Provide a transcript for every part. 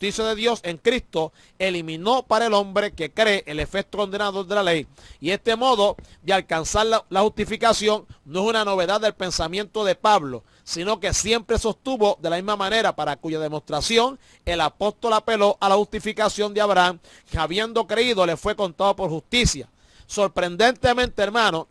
justicia de Dios en Cristo eliminó para el hombre que cree el efecto condenador de la ley. Y este modo de alcanzar la justificación no es una novedad del pensamiento de Pablo, sino que siempre sostuvo de la misma manera, para cuya demostración el apóstol apeló a la justificación de Abraham, que habiendo creído le fue contado por justicia. Sorprendentemente, hermano,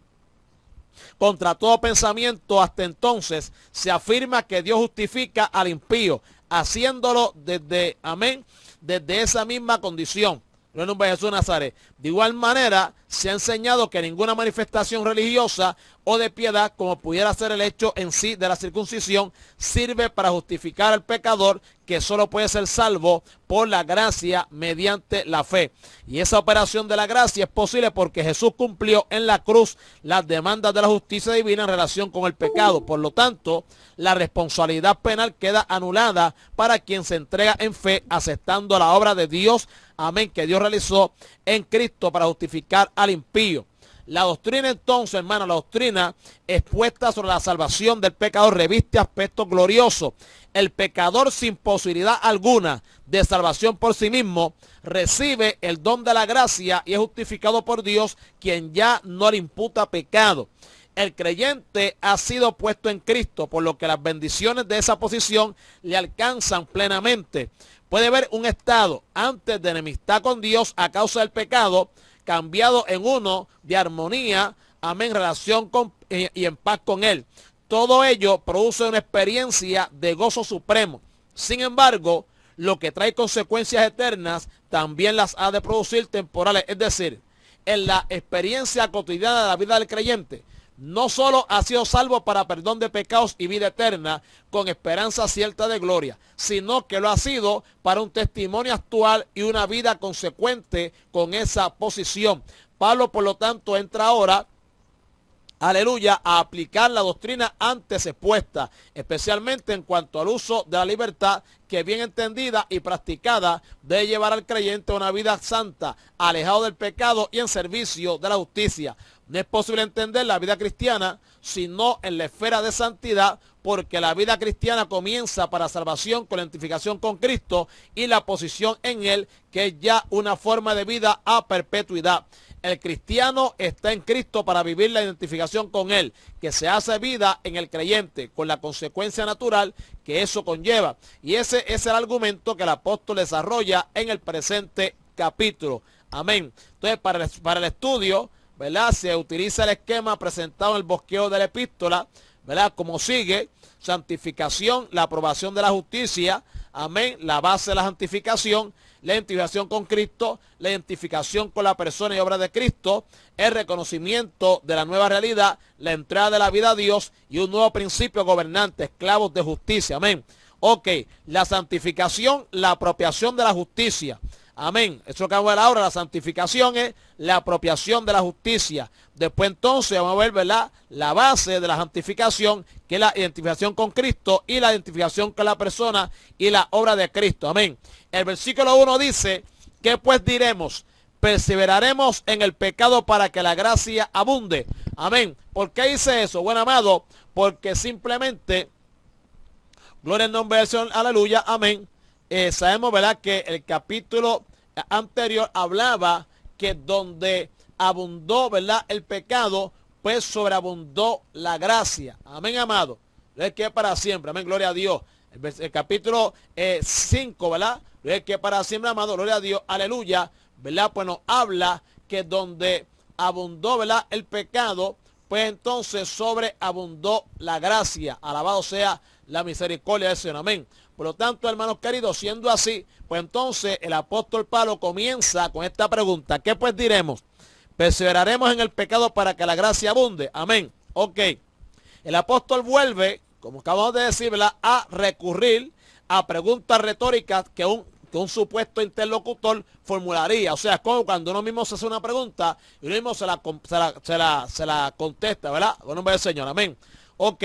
contra todo pensamiento hasta entonces, se afirma que Dios justifica al impío, haciéndolo desde, amén, desde esa misma condición. No en nombre de Jesús de Nazaret. De igual manera, se ha enseñado que ninguna manifestación religiosa o de piedad, como pudiera ser el hecho en sí de la circuncisión, sirve para justificar al pecador, que solo puede ser salvo por la gracia mediante la fe. Y esa operación de la gracia es posible porque Jesús cumplió en la cruz las demandas de la justicia divina en relación con el pecado. Por lo tanto, la responsabilidad penal queda anulada para quien se entrega en fe, aceptando la obra de Dios, amén, que Dios realizó en Cristo para justificar al impío. La doctrina entonces, hermano, la doctrina expuesta sobre la salvación del pecador reviste aspectos gloriosos. El pecador sin posibilidad alguna de salvación por sí mismo recibe el don de la gracia y es justificado por Dios, quien ya no le imputa pecado. El creyente ha sido puesto en Cristo, por lo que las bendiciones de esa posición le alcanzan plenamente. Puede haber un estado antes de enemistad con Dios a causa del pecado, cambiado en uno de armonía, amén, relación con, y en paz con Él. Todo ello produce una experiencia de gozo supremo. Sin embargo, lo que trae consecuencias eternas también las ha de producir temporales. Es decir, en la experiencia cotidiana de la vida del creyente, no solo ha sido salvo para perdón de pecados y vida eterna, con esperanza cierta de gloria, sino que lo ha sido para un testimonio actual y una vida consecuente con esa posición. Pablo, por lo tanto, entra ahora, aleluya, a aplicar la doctrina antes expuesta, especialmente en cuanto al uso de la libertad, que bien entendida y practicada debe llevar al creyente a una vida santa, alejado del pecado y en servicio de la justicia. No es posible entender la vida cristiana sino en la esfera de santidad, porque la vida cristiana comienza para salvación con la identificación con Cristo y la posición en Él, que es ya una forma de vida a perpetuidad. El cristiano está en Cristo para vivir la identificación con Él, que se hace vida en el creyente, con la consecuencia natural que eso conlleva. Y ese es el argumento que el apóstol desarrolla en el presente capítulo. Amén. Entonces, para el estudio, ¿verdad?, se utiliza el esquema presentado en el bosquejo de la epístola, ¿verdad?, como sigue: santificación, la aprobación de la justicia, amén, la base de la santificación, la identificación con Cristo, la identificación con la persona y obra de Cristo, el reconocimiento de la nueva realidad, la entrada de la vida a Dios y un nuevo principio gobernante, esclavos de justicia, amén. Ok, la santificación, la apropiación de la justicia. Amén. Eso es lo que vamos a ver ahora. La santificación es la apropiación de la justicia. Después entonces vamos a ver, ¿verdad?, la base de la santificación, que es la identificación con Cristo y la identificación con la persona y la obra de Cristo. Amén. El versículo 1 dice: ¿qué pues diremos? ¿Perseveraremos en el pecado para que la gracia abunde? Amén. ¿Por qué dice eso? Bueno, amado, porque simplemente, gloria al nombre del Señor, aleluya, amén. Sabemos, ¿verdad?, que el capítulo anterior hablaba que donde abundó, ¿verdad?, el pecado, pues sobreabundó la gracia. Amén, amado. Es que es para siempre. Amén, gloria a Dios. El capítulo 5, ¿verdad? Es que es para siempre, amado. Gloria a Dios. Aleluya. ¿Verdad? Pues nos habla que donde abundó, ¿verdad?, el pecado, pues entonces sobreabundó la gracia. Alabado sea la misericordia del Señor. Amén. Por lo tanto, hermanos queridos, siendo así, pues entonces el apóstol Pablo comienza con esta pregunta: ¿qué pues diremos? ¿Perseveraremos en el pecado para que la gracia abunde? Amén. Ok. El apóstol vuelve, como acabamos de decir, ¿verdad?, a recurrir a preguntas retóricas que un supuesto interlocutor formularía. O sea, es como cuando uno mismo se hace una pregunta y uno mismo se la contesta, ¿verdad? Con nombre del Señor. Amén. Ok,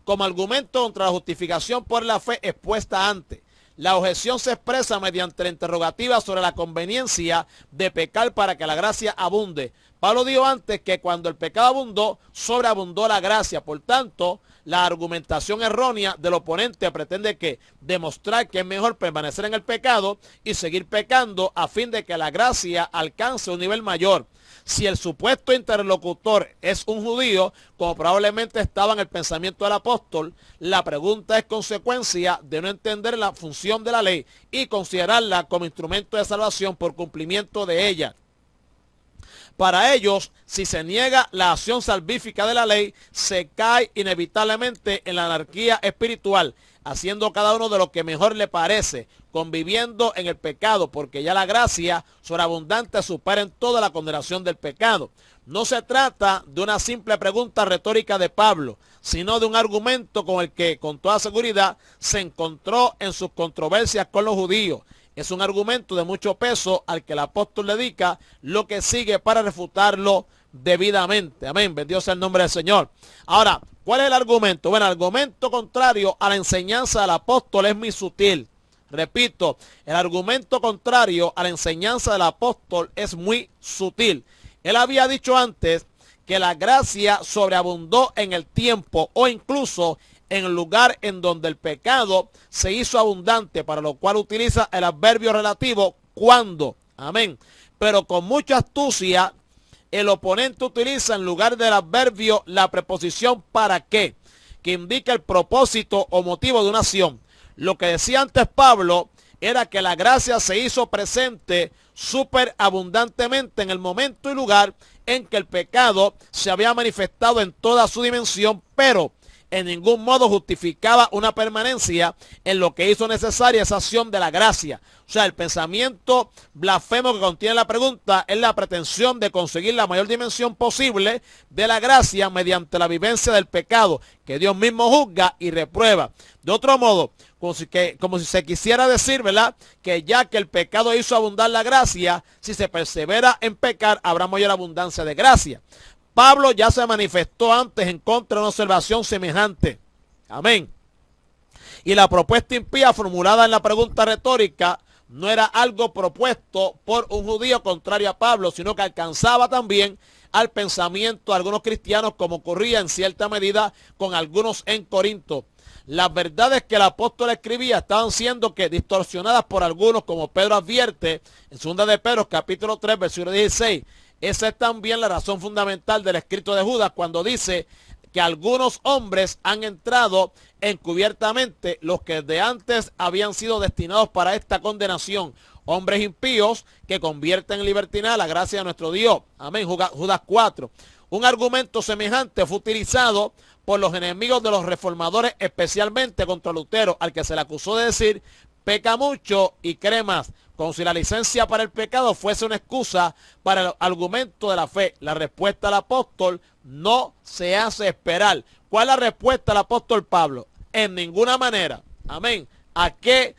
como argumento contra la justificación por la fe expuesta antes, la objeción se expresa mediante la interrogativa sobre la conveniencia de pecar para que la gracia abunde. Pablo dijo antes que cuando el pecado abundó, sobreabundó la gracia. Por tanto, la argumentación errónea del oponente pretende que demostrar que es mejor permanecer en el pecado y seguir pecando a fin de que la gracia alcance un nivel mayor. Si el supuesto interlocutor es un judío, como probablemente estaba en el pensamiento del apóstol, la pregunta es consecuencia de no entender la función de la ley y considerarla como instrumento de salvación por cumplimiento de ella. Para ellos, si se niega la acción salvífica de la ley, se cae inevitablemente en la anarquía espiritual, haciendo cada uno de lo que mejor le parece, conviviendo en el pecado, porque ya la gracia sobreabundante supera en toda la condenación del pecado. No se trata de una simple pregunta retórica de Pablo, sino de un argumento con el que, con toda seguridad, se encontró en sus controversias con los judíos. Es un argumento de mucho peso al que el apóstol dedica lo que sigue para refutarlo debidamente. Amén. Bendito sea el nombre del Señor. Ahora, ¿cuál es el argumento? Bueno, el argumento contrario a la enseñanza del apóstol es muy sutil. Repito, el argumento contrario a la enseñanza del apóstol es muy sutil. Él había dicho antes que la gracia sobreabundó en el tiempo o incluso en el lugar en donde el pecado se hizo abundante, para lo cual utiliza el adverbio relativo cuando. Amén. Pero con mucha astucia, el oponente utiliza en lugar del adverbio la preposición para qué, que indica el propósito o motivo de una acción. Lo que decía antes Pablo era que la gracia se hizo presente superabundantemente en el momento y lugar en que el pecado se había manifestado en toda su dimensión, pero en ningún modo justificaba una permanencia en lo que hizo necesaria esa acción de la gracia. O sea, el pensamiento blasfemo que contiene la pregunta es la pretensión de conseguir la mayor dimensión posible de la gracia mediante la vivencia del pecado, que Dios mismo juzga y reprueba. De otro modo, como si se quisiera decir, ¿verdad?, que ya que el pecado hizo abundar la gracia, si se persevera en pecar, habrá mayor abundancia de gracia. Pablo ya se manifestó antes en contra de una observación semejante. Amén. Y la propuesta impía formulada en la pregunta retórica no era algo propuesto por un judío contrario a Pablo, sino que alcanzaba también al pensamiento de algunos cristianos, como ocurría en cierta medida con algunos en Corinto. Las verdades que el apóstol escribía estaban siendo distorsionadas por algunos, como Pedro advierte en 2 de Pedro, capítulo 3, versículo 16. Esa es también la razón fundamental del escrito de Judas, cuando dice que algunos hombres han entrado encubiertamente, los que de antes habían sido destinados para esta condenación, hombres impíos que convierten en libertinaje la gracia de nuestro Dios. Amén. Judas 4. Un argumento semejante fue utilizado por los enemigos de los reformadores, especialmente contra Lutero, al que se le acusó de decir: peca mucho y cree más, como si la licencia para el pecado fuese una excusa para el argumento de la fe. La respuesta del apóstol no se hace esperar. ¿Cuál es la respuesta del apóstol Pablo? En ninguna manera. Amén. ¿A qué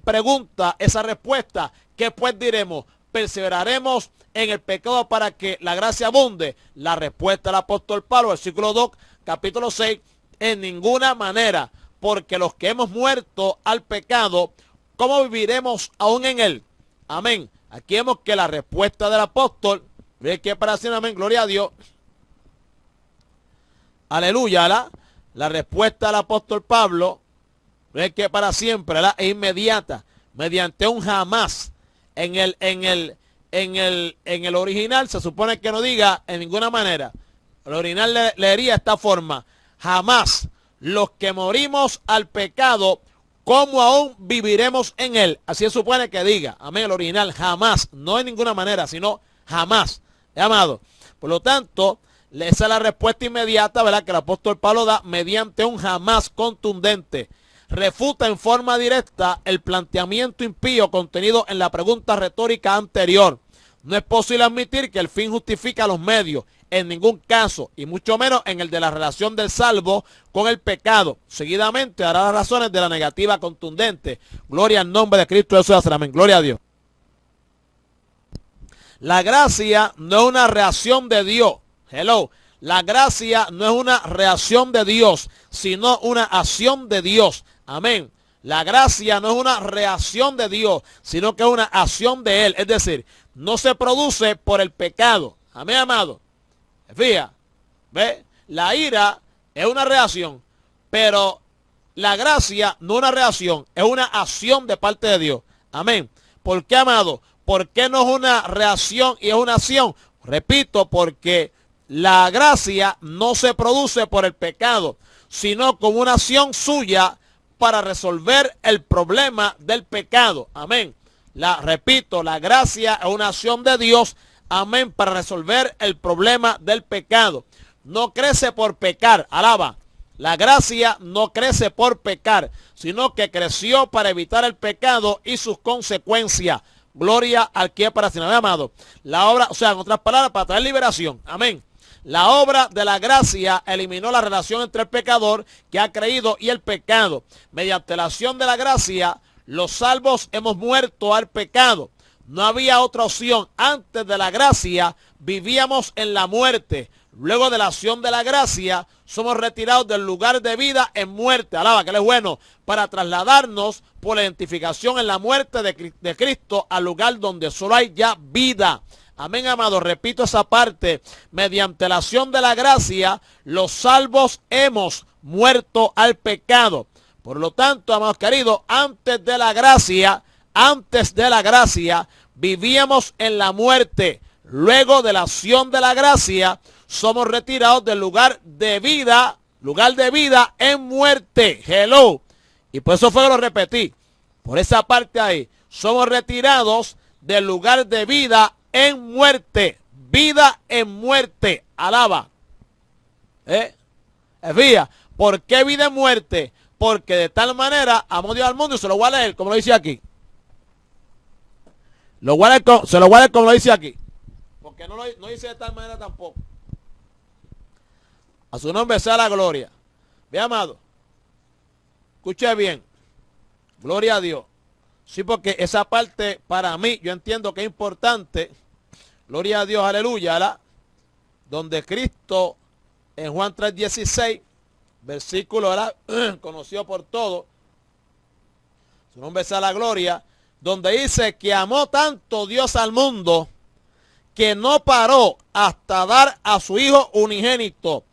pregunta esa respuesta? ¿Qué pues diremos? ¿Perseveraremos en el pecado para que la gracia abunde? La respuesta del apóstol Pablo, versículo 2, capítulo 6, en ninguna manera. Porque los que hemos muerto al pecado, ¿cómo viviremos aún en él? Amén. Aquí vemos que la respuesta del apóstol, ve que para siempre, amén, gloria a Dios. Aleluya, la respuesta del apóstol Pablo, ve que para siempre, es inmediata, mediante un jamás. En el original se supone que no diga en ninguna manera. El original leería de esta forma: jamás los que morimos al pecado, ¿cómo aún viviremos en él? Así se supone que diga. Amén. El original, jamás. No en ninguna manera, sino jamás. Amado. Por lo tanto, esa es la respuesta inmediata, ¿verdad?, que el apóstol Pablo da mediante un jamás contundente. Refuta en forma directa el planteamiento impío contenido en la pregunta retórica anterior. No es posible admitir que el fin justifica los medios, en ningún caso, y mucho menos en el de la relación del salvo con el pecado. Seguidamente dará las razones de la negativa contundente. Gloria al nombre de Cristo Jesús. Amén. Gloria a Dios. La gracia no es una reacción de Dios. Hello. La gracia no es una reacción de Dios, sino una acción de Dios. Amén. La gracia no es una reacción de Dios, sino que es una acción de Él. Es decir, no se produce por el pecado. Amén, amado. Fija, ¿ve? La ira es una reacción, pero la gracia no es una reacción, es una acción de parte de Dios. Amén. ¿Por qué, amado? ¿Por qué no es una reacción y es una acción? Repito, porque la gracia no se produce por el pecado, sino como una acción suya para resolver el problema del pecado. Amén. Repito, la gracia es una acción de Dios, amén, para resolver el problema del pecado. No crece por pecar, alaba. La gracia no crece por pecar, sino que creció para evitar el pecado y sus consecuencias. Gloria al que es para siempre, amado. La obra, o sea, en otras palabras, para traer liberación. Amén. La obra de la gracia eliminó la relación entre el pecador que ha creído y el pecado. Mediante la acción de la gracia, los salvos hemos muerto al pecado. No había otra opción. Antes de la gracia, vivíamos en la muerte. Luego de la acción de la gracia, somos retirados del lugar de vida en muerte. Alaba, que Él es bueno. Para trasladarnos por la identificación en la muerte de Cristo al lugar donde solo hay ya vida. Amén, amado. Repito esa parte. Mediante la acción de la gracia, los salvos hemos muerto al pecado. Por lo tanto, amados queridos, antes de la gracia, vivíamos en la muerte. Luego de la acción de la gracia, somos retirados del lugar de vida en muerte. Hello. Y por eso fue que lo repetí. Por esa parte ahí, somos retirados del lugar de vida en muerte. Vida en muerte. Alaba. Fía. ¿Por qué vida en muerte? Porque de tal manera amó Dios al mundo, y se lo voy a leer como lo dice aquí. Se lo voy a leer como lo dice aquí. Porque no dice de tal manera tampoco. A su nombre sea la gloria. Ve, amado. Escuche bien. Gloria a Dios. Sí, porque esa parte para mí yo entiendo que es importante. Gloria a Dios, aleluya. ¿verdad? Donde Cristo en Juan 3:16, versículo ¿verdad? Conocido por todos. Su nombre sea la gloria. Donde dice que amó tanto Dios al mundo que no paró hasta dar a su Hijo unigénito,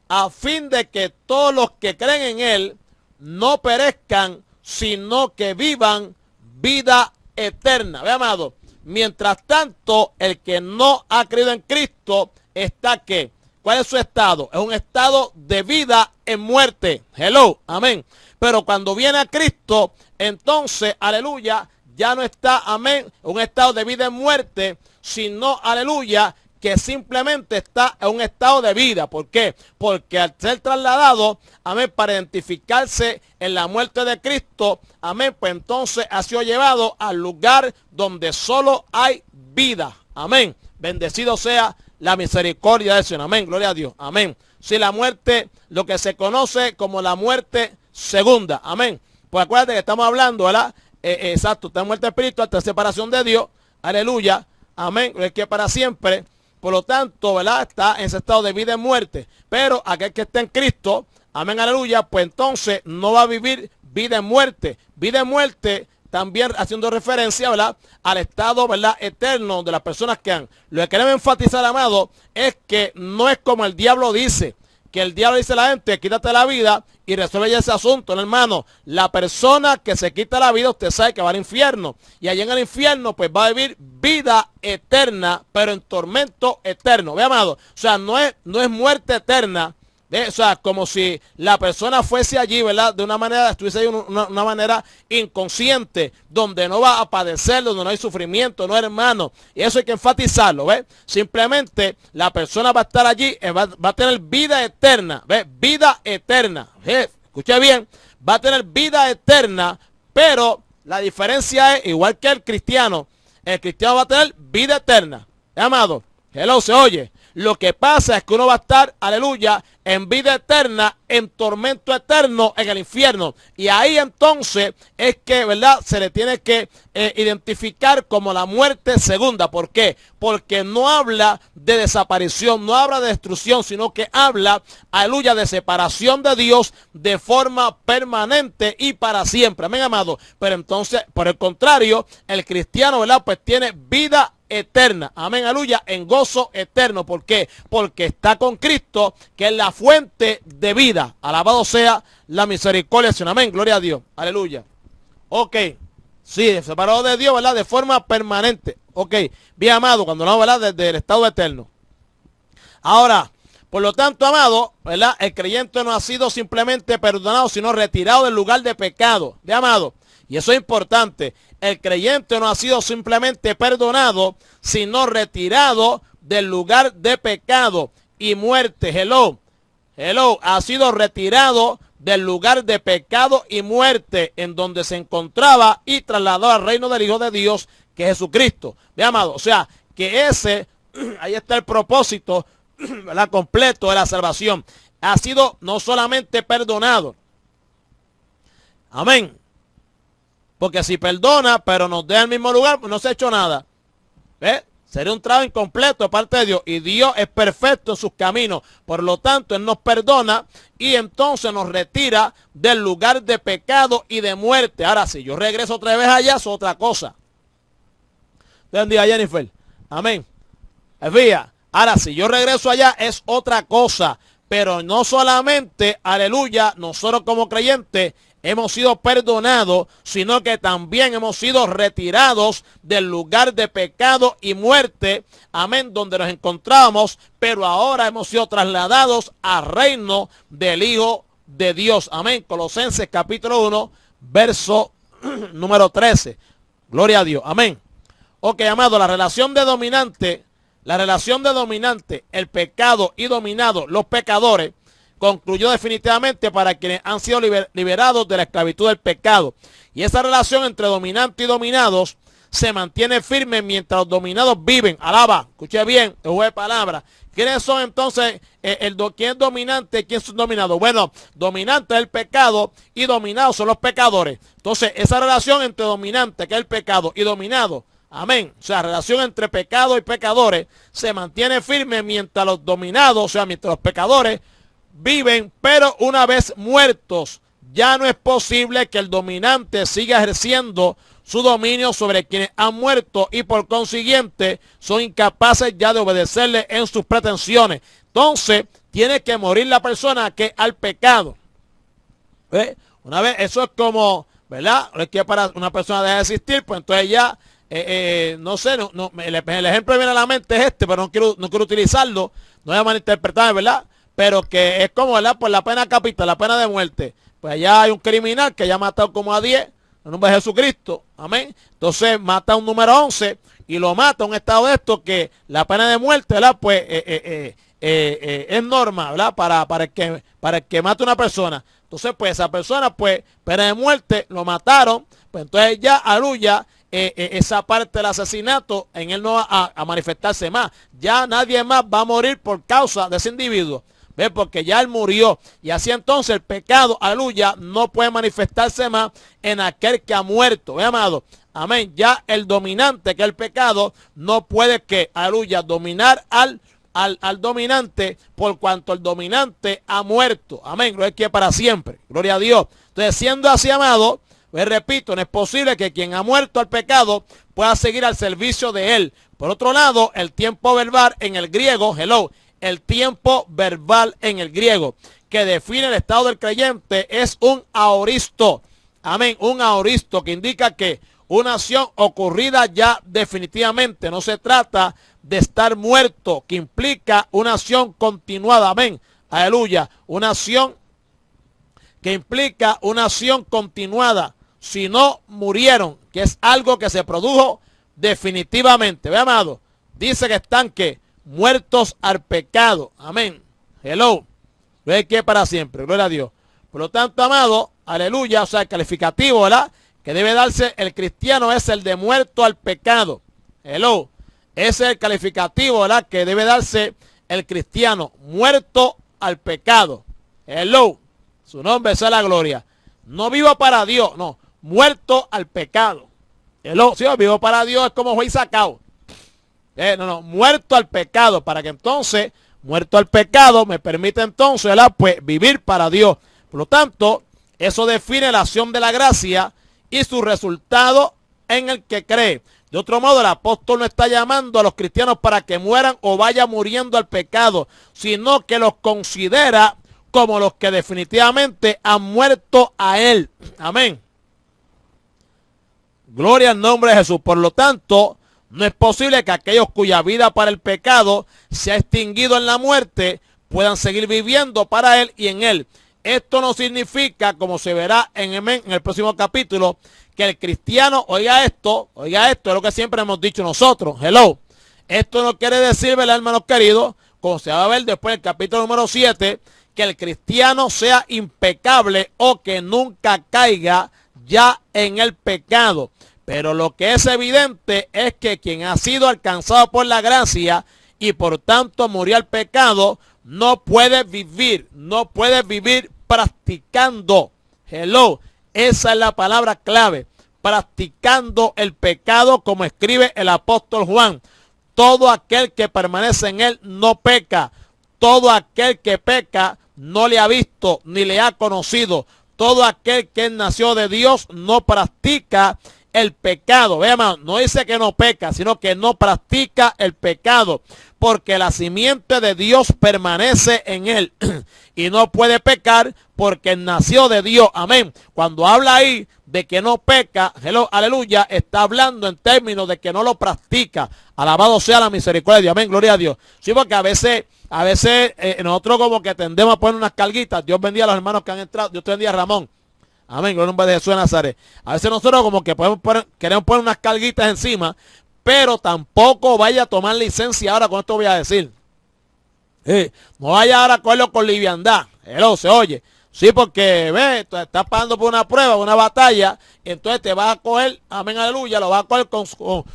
a fin de que todos los que creen en Él no perezcan, sino que vivan vida eterna. Ve, amado, mientras tanto, el que no ha creído en Cristo está ¿qué? ¿Cuál es su estado? Es un estado de vida en muerte. Hello, amén. Pero cuando viene a Cristo, entonces, aleluya, ya no está, amén, un estado de vida en muerte, sino, aleluya, que simplemente está en un estado de vida. ¿Por qué? Porque al ser trasladado, amén, para identificarse en la muerte de Cristo, amén, pues entonces ha sido llevado al lugar donde solo hay vida. Amén. Bendecido sea la misericordia del Señor. Amén. Gloria a Dios. Amén. Si la muerte, lo que se conoce como la muerte segunda. Amén. Pues acuérdate que estamos hablando, ¿verdad? Exacto, está en muerte espiritual, está en separación de Dios. Aleluya. Amén. Es que para siempre. Por lo tanto, ¿verdad? Está en ese estado de vida y muerte. Pero aquel que está en Cristo, amén, aleluya, pues entonces no va a vivir vida en muerte. Vida en muerte, también haciendo referencia, ¿verdad?, al estado, ¿verdad?, eterno de las personas que han. Lo que queremos enfatizar, amado, es que no es como el diablo dice. Que el diablo dice a la gente, quítate la vida y resuelve ya ese asunto, ¿no, hermano? La persona que se quita la vida, usted sabe que va al infierno. Y allá en el infierno, pues va a vivir vida eterna, pero en tormento eterno. Ve, amado, o sea, no es muerte eterna. O sea, como si la persona fuese allí, ¿verdad? De una manera, estuviese ahí una manera inconsciente, donde no va a padecer, donde no hay sufrimiento, no, hermano. Y eso hay que enfatizarlo, ¿ves? Simplemente la persona va a estar allí, va a tener vida eterna, ¿ves? Vida eterna. Escuche bien, va a tener vida eterna, pero la diferencia es, igual que el cristiano va a tener vida eterna. Amado, hello, se oye. Lo que pasa es que uno va a estar, aleluya, en vida eterna, en tormento eterno, en el infierno. Y ahí entonces es que, ¿verdad?, se le tiene que identificar como la muerte segunda. ¿Por qué? Porque no habla de desaparición, no habla de destrucción, sino que habla, aleluya, de separación de Dios de forma permanente y para siempre. Amén, amado. Pero entonces, por el contrario, el cristiano, ¿verdad?, pues tiene vida eterna. Amén, aleluya, en gozo eterno. ¿Por qué? Porque está con Cristo, que es la fuente de vida. Alabado sea la misericordia del Señor. Amén, gloria a Dios. Aleluya. Ok. Sí, separado de Dios, ¿verdad? De forma permanente. Ok. Bien, amado, cuando no, ¿verdad? Desde el estado eterno. Ahora, por lo tanto, amado, ¿verdad? El creyente no ha sido simplemente perdonado, sino retirado del lugar de pecado. ¿Ve, amado? Y eso es importante. El creyente no ha sido simplemente perdonado, sino retirado del lugar de pecado y muerte. Hello. Hello. Ha sido retirado del lugar de pecado y muerte en donde se encontraba y trasladado al reino del Hijo de Dios, que es Jesucristo. Ve, amado. O sea, que ahí está el propósito, ¿verdad? Completo de la salvación. Ha sido no solamente perdonado. Amén. Porque si perdona, pero nos deja el mismo lugar, pues no se ha hecho nada. ¿Ve? Sería un trabajo incompleto de parte de Dios. Y Dios es perfecto en sus caminos. Por lo tanto, Él nos perdona y entonces nos retira del lugar de pecado y de muerte. Ahora, si yo regreso otra vez allá, es otra cosa. ¿Entendía, Jennifer? Amén. Fíjate. Ahora, si yo regreso allá, es otra cosa. Pero no solamente, aleluya, nosotros como creyentes hemos sido perdonados, sino que también hemos sido retirados del lugar de pecado y muerte, amén, donde nos encontrábamos, pero ahora hemos sido trasladados al reino del Hijo de Dios, amén. Colosenses capítulo 1, verso número 13. Gloria a Dios, amén. Ok, amado, la relación de dominante, el pecado y dominado, los pecadores, concluyó definitivamente para quienes han sido liberados de la esclavitud del pecado. Y esa relación entre dominante y dominados se mantiene firme mientras los dominados viven. Alaba, escuche bien, el juego de palabras. ¿Quiénes son entonces? ¿Quién es dominante y quién es dominado? Bueno, dominante es el pecado y dominados son los pecadores. Entonces, esa relación entre dominante, que es el pecado, y dominado, amén. O sea, relación entre pecado y pecadores se mantiene firme mientras los dominados, o sea, mientras los pecadores viven, pero una vez muertos, ya no es posible que el dominante siga ejerciendo su dominio sobre quienes han muerto y por consiguiente son incapaces ya de obedecerle en sus pretensiones. Entonces, tiene que morir la persona que al pecado. Una vez, eso es como, ¿verdad? Es que para una persona deja de existir, pues entonces ya, no sé, el ejemplo que viene a la mente es este, pero no quiero utilizarlo, no voy a malinterpretar, ¿verdad? Pero que es como, ¿verdad? Por la pena capital, la pena de muerte. Pues allá hay un criminal que ya ha matado como a 10, en nombre de Jesucristo, amén. Entonces mata a un número 11 y lo mata a un estado de esto que la pena de muerte, ¿verdad? Pues es norma, ¿verdad? Para el que mata a una persona. Entonces, pues esa persona, pues, pena de muerte, lo mataron, pues entonces ya, aleluya, esa parte del asesinato en él no va a manifestarse más. Ya nadie más va a morir por causa de ese individuo. ¿Ve? Porque ya él murió. Y así entonces el pecado, aleluya, no puede manifestarse más en aquel que ha muerto. ¿Ve, amado? Amén. Ya el dominante, que es el pecado, no puede que, aleluya, dominar al dominante, por cuanto el dominante ha muerto. Amén. Lo es que para siempre. Gloria a Dios. Entonces, siendo así, amado, pues repito, no es posible que quien ha muerto al pecado pueda seguir al servicio de él. Por otro lado, el tiempo verbal en el griego, el tiempo verbal en el griego que define el estado del creyente es un aoristo. Amén, un aoristo que indica que una acción ocurrida ya definitivamente. No se trata de estar muerto, que implica una acción continuada. Amén, aleluya, una acción que implica una acción continuada. Si no murieron, que es algo que se produjo definitivamente. Ve, amado, dice que están que muertos al pecado. Amén. Hello. Lo es que para siempre. Gloria a Dios. Por lo tanto, amado, aleluya, o sea, el calificativo, ¿verdad? Que debe darse el cristiano es el de muerto al pecado. Hello. Ese es el calificativo, ¿verdad? Que debe darse el cristiano, muerto al pecado. Hello. Su nombre sea la gloria. No vivo para Dios, no. Muerto al pecado. Hello. Si yo vivo para Dios es como fue sacado. Muerto al pecado, para que entonces, muerto al pecado, me permite entonces, ¿verdad? Pues vivir para Dios. Por lo tanto, eso define la acción de la gracia y su resultado en el que cree. De otro modo, el apóstol no está llamando a los cristianos para que mueran o vayan muriendo al pecado, sino que los considera como los que definitivamente han muerto a él. Amén. Gloria al nombre de Jesús. Por lo tanto, no es posible que aquellos cuya vida para el pecado se ha extinguido en la muerte puedan seguir viviendo para él y en él. Esto no significa, como se verá en el próximo capítulo, que el cristiano, oiga esto, es lo que siempre hemos dicho nosotros, hello. Esto no quiere decir, ¿verdad, hermanos queridos? Como se va a ver después del capítulo número 7, que el cristiano sea impecable o que nunca caiga ya en el pecado. Pero lo que es evidente es que quien ha sido alcanzado por la gracia y por tanto murió al pecado, no puede vivir practicando. Hello, esa es la palabra clave. Practicando el pecado, como escribe el apóstol Juan. Todo aquel que permanece en él no peca. Todo aquel que peca no le ha visto ni le ha conocido. Todo aquel que nació de Dios no practica el pecado. Veamos, no dice que no peca, sino que no practica el pecado, porque la simiente de Dios permanece en él y no puede pecar porque nació de Dios. Amén. Cuando habla ahí de que no peca, hello, aleluya, está hablando en términos de que no lo practica. Alabado sea la misericordia de Dios. Amén, gloria a Dios. Sí, porque a veces nosotros como que tendemos a poner unas carguitas. Dios bendiga a los hermanos que han entrado. Dios te bendiga a Ramón. Amén, gloria al nombre de Jesús de Nazaret. A veces nosotros como que queremos poner unas carguitas encima, pero tampoco vaya a tomar licencia ahora con esto voy a decir. No vaya ahora a cogerlo con liviandad. Se oye. Sí, porque ve, tú estás pasando por una prueba, una batalla, y entonces te vas a coger, amén, aleluya, lo vas a coger con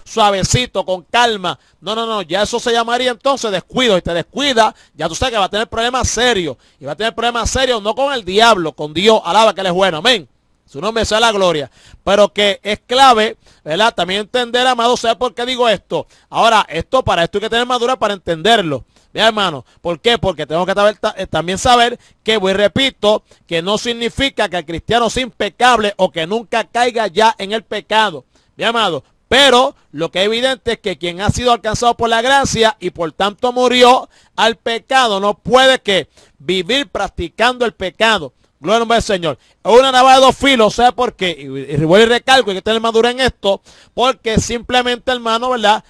suavecito, con calma. No, ya eso se llamaría entonces descuido. Y te descuida, ya tú sabes que va a tener problemas serios. Y va a tener problemas serios no con el diablo, con Dios. Alaba que él es bueno, amén. Su nombre sea la gloria. Pero que es clave, ¿verdad? También entender, amado, ¿sabe por qué digo esto? Ahora, para esto hay que tener madurez para entenderlo. Bien, hermano, ¿por qué? Porque tengo que también saber que, voy repito, que no significa que el cristiano sea impecable o que nunca caiga ya en el pecado. Bien, amado, pero lo que es evidente es que quien ha sido alcanzado por la gracia y por tanto murió al pecado no puede que vivir practicando el pecado. Gloria al nombre del Señor. Es una navaja de dos filos, ¿sabe por qué? Y voy y recalco, hay que tener madurez en esto, porque simplemente, hermano, ¿verdad?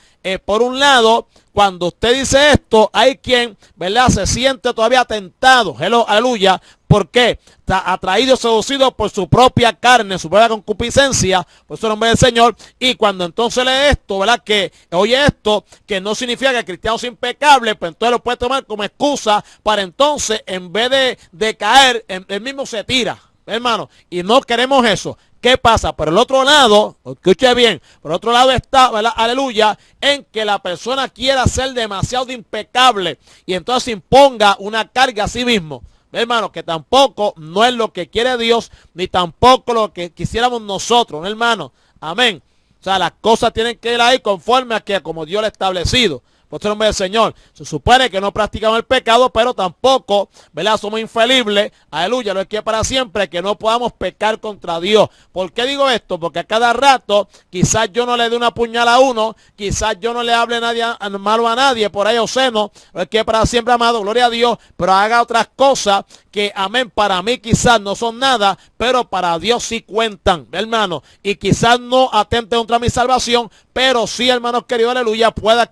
Por un lado, cuando usted dice esto, hay quien, ¿verdad? Se siente todavía tentado, hello, aleluya. ¿Por qué? Está atraído, seducido por su propia carne, su propia concupiscencia, por eso el nombre del Señor. Y cuando entonces lee esto, ¿verdad? Que oye esto, que no significa que el cristiano sea impecable, pues entonces lo puede tomar como excusa para entonces, en vez de caer, él mismo se tira, hermano. Y no queremos eso. ¿Qué pasa? Por el otro lado, escuche bien, por el otro lado está, ¿verdad? Aleluya, en que la persona quiera ser demasiado impecable y entonces imponga una carga a sí mismo. Hermano, que tampoco no es lo que quiere Dios, ni tampoco lo que quisiéramos nosotros, ¿no, hermano? Amén. O sea, las cosas tienen que ir ahí conforme a que como Dios lo ha establecido. Por el nombre del Señor. Se supone que no practicamos el pecado, pero tampoco, ¿verdad? Somos infalibles. Aleluya, lo es que para siempre que no podamos pecar contra Dios. ¿Por qué digo esto? Porque a cada rato, quizás yo no le dé una puñalada a uno, quizás yo no le hable malo a nadie, por ahí obsceno, lo es que para siempre, amado, gloria a Dios, pero haga otras cosas que, amén, para mí quizás no son nada, pero para Dios sí cuentan, hermano. Y quizás no atente contra mi salvación, pero sí, hermanos queridos, aleluya, pueda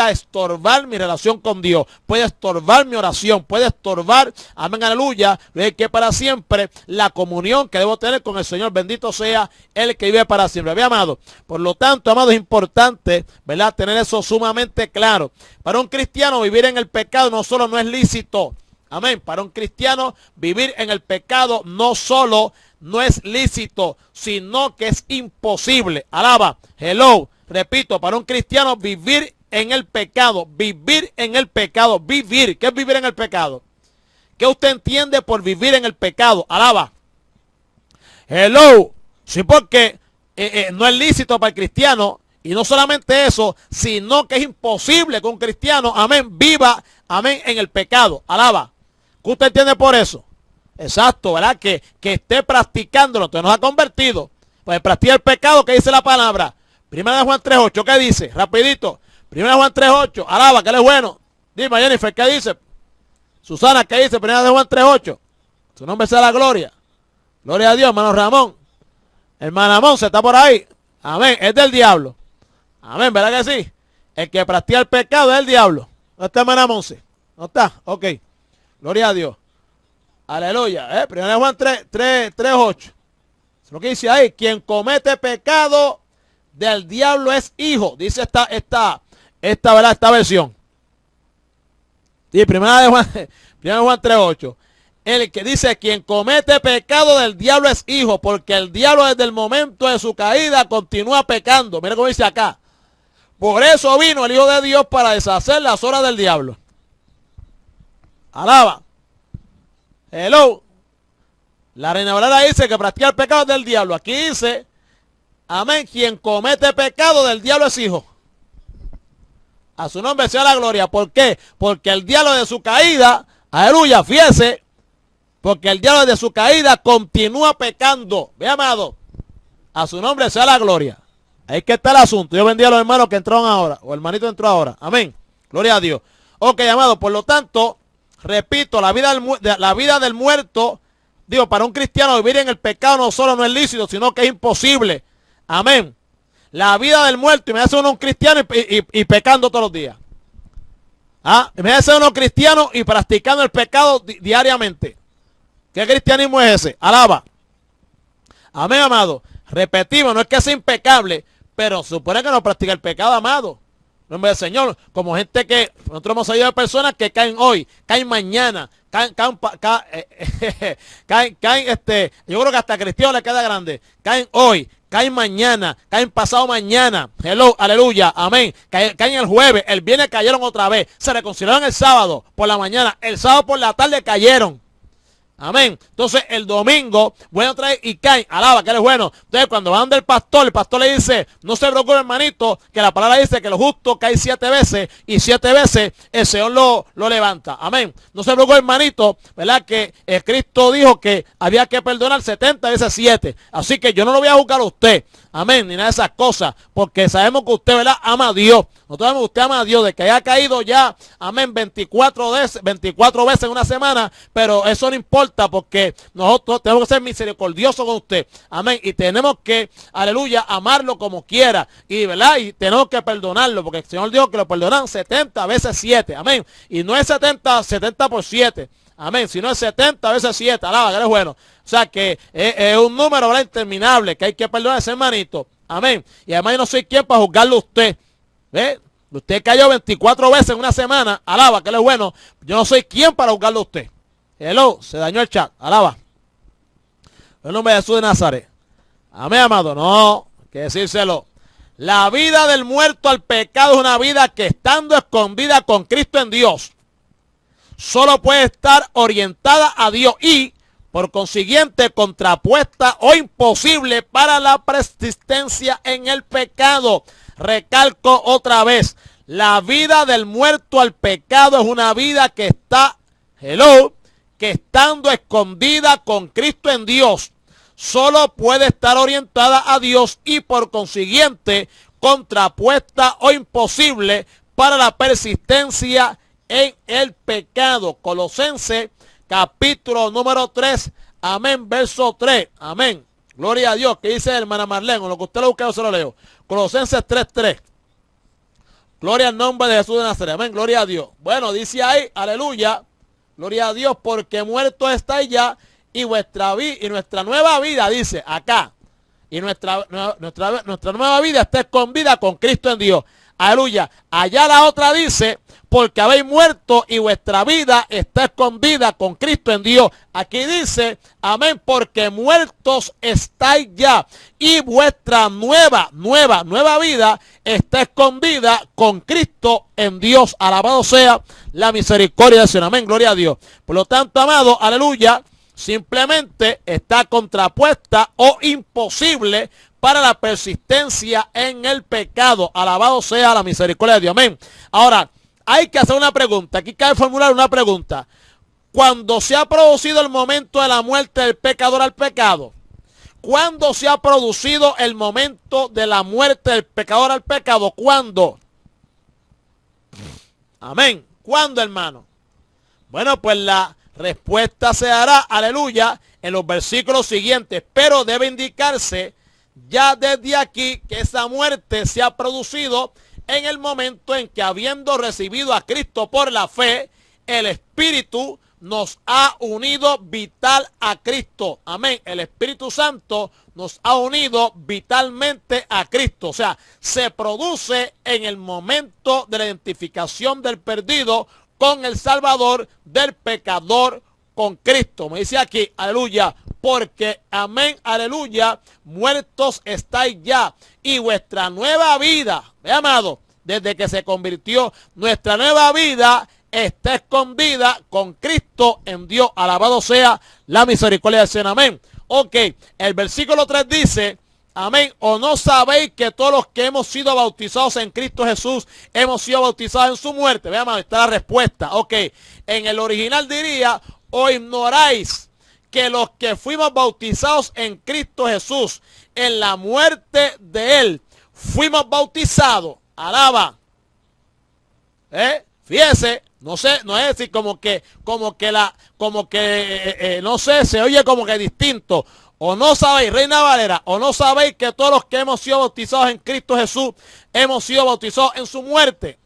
estorbar mi relación con Dios, puede estorbar mi oración, puede estorbar, amén, aleluya, que para siempre la comunión que debo tener con el Señor, bendito sea el que vive para siempre. Bien, amado, por lo tanto, amado, es importante, ¿verdad?, tener eso sumamente claro. Para un cristiano vivir en el pecado no solo no es lícito, amén, para un cristiano vivir en el pecado no solo no es lícito, sino que es imposible. Alaba, hello, repito, para un cristiano vivir en el pecado, vivir en el pecado, vivir. ¿Qué es vivir en el pecado? ¿Qué usted entiende por vivir en el pecado? Alaba. Hello. Sí, porque no es lícito para el cristiano. Y no solamente eso, sino que es imposible que un cristiano, amén, viva, amén, en el pecado. Alaba. ¿Qué usted entiende por eso? Exacto, ¿verdad? Que esté practicándolo. Entonces no se ha convertido. Pues practica el pecado que dice la palabra. 1 Primera de Juan 3.8, ¿qué dice? Rapidito. Primera de Juan 3.8, alaba, que él es bueno. Dime, Jennifer, ¿qué dice? Susana, ¿qué dice? Primera de Juan 3.8. Su nombre sea la gloria. Gloria a Dios, hermano Ramón. Hermana Monse está por ahí. Amén, es del diablo. Amén, ¿verdad que sí? El que practica el pecado es el diablo. ¿No está hermana Monse? ¿No está? Ok. Gloria a Dios. Aleluya. Primera de Juan 3.8. Lo que dice ahí, quien comete pecado del diablo es hijo. Dice ¿verdad? Esta versión. Sí, primera de Juan 3.8. El que dice, quien comete pecado del diablo es hijo, porque el diablo desde el momento de su caída continúa pecando. Mira cómo dice acá. Por eso vino el Hijo de Dios para deshacer las obras del diablo. Alaba. Hello. La Reina Valera dice que practica el pecado del diablo. Aquí dice, amén, quien comete pecado del diablo es hijo. A su nombre sea la gloria. ¿Por qué? Porque el diablo de su caída, aleluya, fíjese, porque el diablo de su caída continúa pecando. Ve, amado, a su nombre sea la gloria. Ahí que está el asunto. Yo bendiga a los hermanos que entraron ahora, o el hermanito entró ahora. Amén. Gloria a Dios. Ok, amado, por lo tanto, repito, la vida del muerto, digo, para un cristiano vivir en el pecado no solo no es lícito, sino que es imposible. Amén. La vida del muerto, y me hace uno un cristiano y pecando todos los días. Me hace uno cristiano y practicando el pecado diariamente. ¿Qué cristianismo es ese? Alaba. Amén, amado. Repetimos, no es que sea impecable, pero supone que no practica el pecado, amado. En nombre del Señor, como gente que nosotros hemos oído de personas que caen hoy, caen mañana, yo creo que hasta a Cristiano le queda grande, caen hoy, caen mañana, caen pasado mañana, hello, aleluya, amén, caen el jueves, el viernes cayeron otra vez, se reconciliaron el sábado por la mañana, el sábado por la tarde cayeron. Amén. Entonces el domingo vuelven otra vez y caen. Alaba, que él es bueno. Entonces cuando van del pastor, el pastor le dice, no se preocupe, hermanito, que la palabra dice que lo justo cae 7 veces y 7 veces el Señor lo levanta. Amén. No se preocupe, hermanito, ¿verdad? Que Cristo dijo que había que perdonar 70 veces 7. Así que yo no lo voy a juzgar a usted. Amén, ni nada de esas cosas, porque sabemos que usted, ¿verdad?, ama a Dios. Nosotros sabemos que usted ama a Dios, de que haya caído ya, amén, 24 veces en una semana, pero eso no importa, porque nosotros tenemos que ser misericordiosos con usted. Amén, y tenemos que, aleluya, amarlo como quiera, y, ¿verdad?, y tenemos que perdonarlo, porque el Señor dijo que lo perdonan 70 veces 7, amén, y no es 70 por 7. Amén, si no es 70 veces 7, alaba, que eres bueno. O sea que es un número, ¿verdad?, interminable, que hay que perdonar a ese hermanito. Amén. Y además yo no soy quien para juzgarlo a usted. ¿Ve? Usted cayó 24 veces en una semana, alaba, que él es bueno. Yo no soy quien para juzgarlo a usted. Hello, se dañó el chat, alaba. En el nombre de Jesús de Nazaret. Amén, amado. No, hay que decírselo. La vida del muerto al pecado es una vida que estando escondida con Cristo en Dios, solo puede estar orientada a Dios y, por consiguiente, contrapuesta o imposible para la persistencia en el pecado. Recalco otra vez, la vida del muerto al pecado es una vida que está, que estando escondida con Cristo en Dios, solo puede estar orientada a Dios y, por consiguiente, contrapuesta o imposible para la persistencia en el pecado. Colosenses capítulo número 3, amén, verso 3, amén. Gloria a Dios. ¿Qué dice hermana Marlene? O lo que usted lo busque, yo se lo leo. Colosenses 3:3. Gloria al nombre de Jesús de Nazaret. Amén, gloria a Dios. Bueno, dice ahí, aleluya, gloria a Dios, porque muerto estáis ya y nuestra nueva vida, dice acá, y nuestra nueva vida está escondida con Cristo en Dios. Aleluya. Allá la otra dice, porque habéis muerto y vuestra vida está escondida con Cristo en Dios. Aquí dice, amén, porque muertos estáis ya y vuestra nueva vida está escondida con Cristo en Dios. Alabado sea la misericordia del Señor. Amén, gloria a Dios. Por lo tanto, amado, aleluya, simplemente está contrapuesta o imposible para la persistencia en el pecado. Alabado sea la misericordia de Dios. Amén. Ahora, hay que hacer una pregunta. Aquí cabe formular una pregunta. Cuando se ha producido el momento de la muerte del pecador al pecado, ¿Cuándo se ha producido el momento de la muerte del pecador al pecado? ¿Cuándo? Amén. ¿Cuándo, hermano? Bueno, pues la respuesta se hará, aleluya, en los versículos siguientes, pero debe indicarse ya desde aquí que esa muerte se ha producido en el momento en que, habiendo recibido a Cristo por la fe, el Espíritu nos ha unido vital a Cristo. Amén. El Espíritu Santo nos ha unido vitalmente a Cristo. O sea, se produce en el momento de la identificación del perdido con el Salvador, del pecador con Cristo. Me dice aquí, aleluya, porque, amén, aleluya, muertos estáis ya, y vuestra nueva vida, amado, desde que se convirtió, nuestra nueva vida está escondida con Cristo en Dios. Alabado sea la misericordia del Señor. Amén. Ok, el versículo 3 dice, amén, o no sabéis que todos los que hemos sido bautizados en Cristo Jesús, hemos sido bautizados en su muerte. Veamos, amado, está la respuesta. Ok, en el original diría, o ignoráis que los que fuimos bautizados en Cristo Jesús, en la muerte de Él, fuimos bautizados. Alaba. Fíjese, no sé, no es decir no sé, se oye como que distinto. O no sabéis, Reina Valera, o no sabéis que todos los que hemos sido bautizados en Cristo Jesús, hemos sido bautizados en su muerte.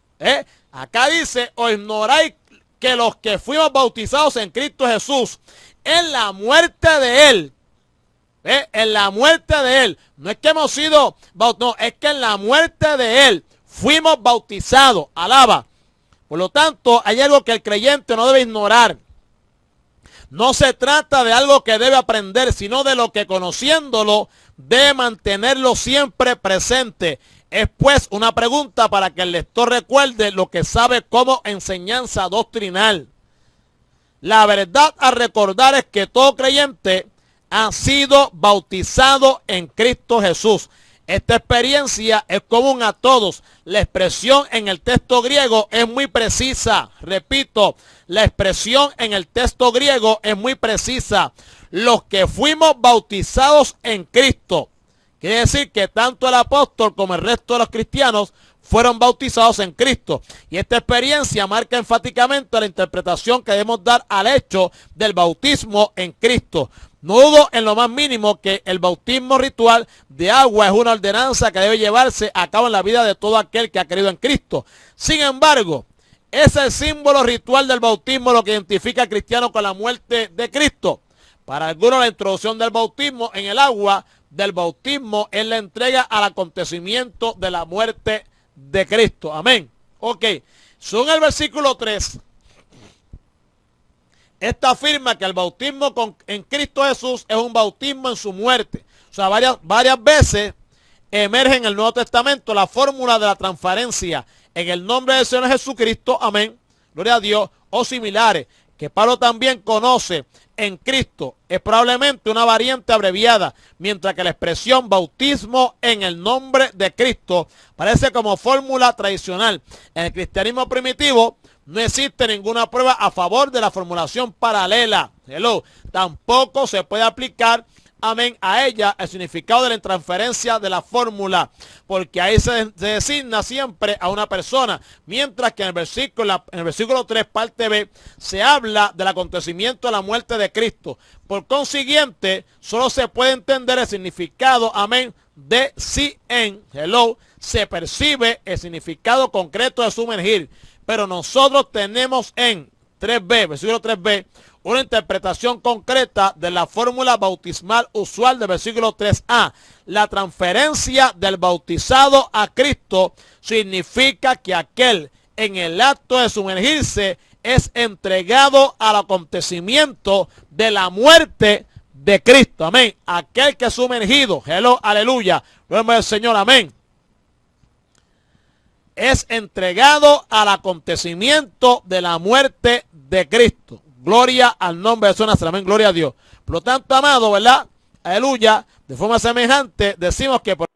Acá dice, o ignoráis que los que fuimos bautizados en Cristo Jesús, en la muerte de Él, en la muerte de Él, no es que hemos sido bautizados, no, es que en la muerte de Él fuimos bautizados. Alaba. Por lo tanto, hay algo que el creyente no debe ignorar. No se trata de algo que debe aprender, sino de lo que, conociéndolo, debe mantenerlo siempre presente. Es pues una pregunta para que el lector recuerde lo que sabe como enseñanza doctrinal. La verdad a recordar es que todo creyente ha sido bautizado en Cristo Jesús. Esta experiencia es común a todos. La expresión en el texto griego es muy precisa. Repito, la expresión en el texto griego es muy precisa. Los que fuimos bautizados en Cristo. Quiere decir que tanto el apóstol como el resto de los cristianos fueron bautizados en Cristo. Y esta experiencia marca enfáticamente la interpretación que debemos dar al hecho del bautismo en Cristo. No dudo en lo más mínimo que el bautismo ritual de agua es una ordenanza que debe llevarse a cabo en la vida de todo aquel que ha creído en Cristo. Sin embargo, ¿es el símbolo ritual del bautismo lo que identifica al cristiano con la muerte de Cristo? Para algunos, la introducción del bautismo en el agua del bautismo es la entrega al acontecimiento de la muerte de Cristo. Amén. Ok, según el versículo 3, esta afirma que el bautismo en Cristo Jesús es un bautismo en su muerte. O sea, varias veces emerge en el Nuevo Testamento la fórmula de la transferencia en el nombre del Señor Jesucristo, amén, gloria a Dios, o similares, que Pablo también conoce en Cristo. Es probablemente una variante abreviada, mientras que la expresión bautismo en el nombre de Cristo parece como fórmula tradicional. En el cristianismo primitivo no existe ninguna prueba a favor de la formulación paralela. Hello. Tampoco se puede aplicar, amén, a ella el significado de la transferencia de la fórmula, porque ahí se designa siempre a una persona, mientras que en el versículo 3, parte B, se habla del acontecimiento de la muerte de Cristo. Por consiguiente, solo se puede entender el significado, amén, de si en, hello, se percibe el significado concreto de sumergir. Pero nosotros tenemos en 3b, versículo 3b, una interpretación concreta de la fórmula bautismal usual del versículo 3a. La transferencia del bautizado a Cristo significa que aquel en el acto de sumergirse es entregado al acontecimiento de la muerte de Cristo. Amén. Aquel que es sumergido, hello, aleluya, gloria al Señor, amén, es entregado al acontecimiento de la muerte de Cristo. Gloria al nombre de Jesús, amén, gloria a Dios. Por lo tanto, amado, ¿verdad? Aleluya. De forma semejante, decimos que por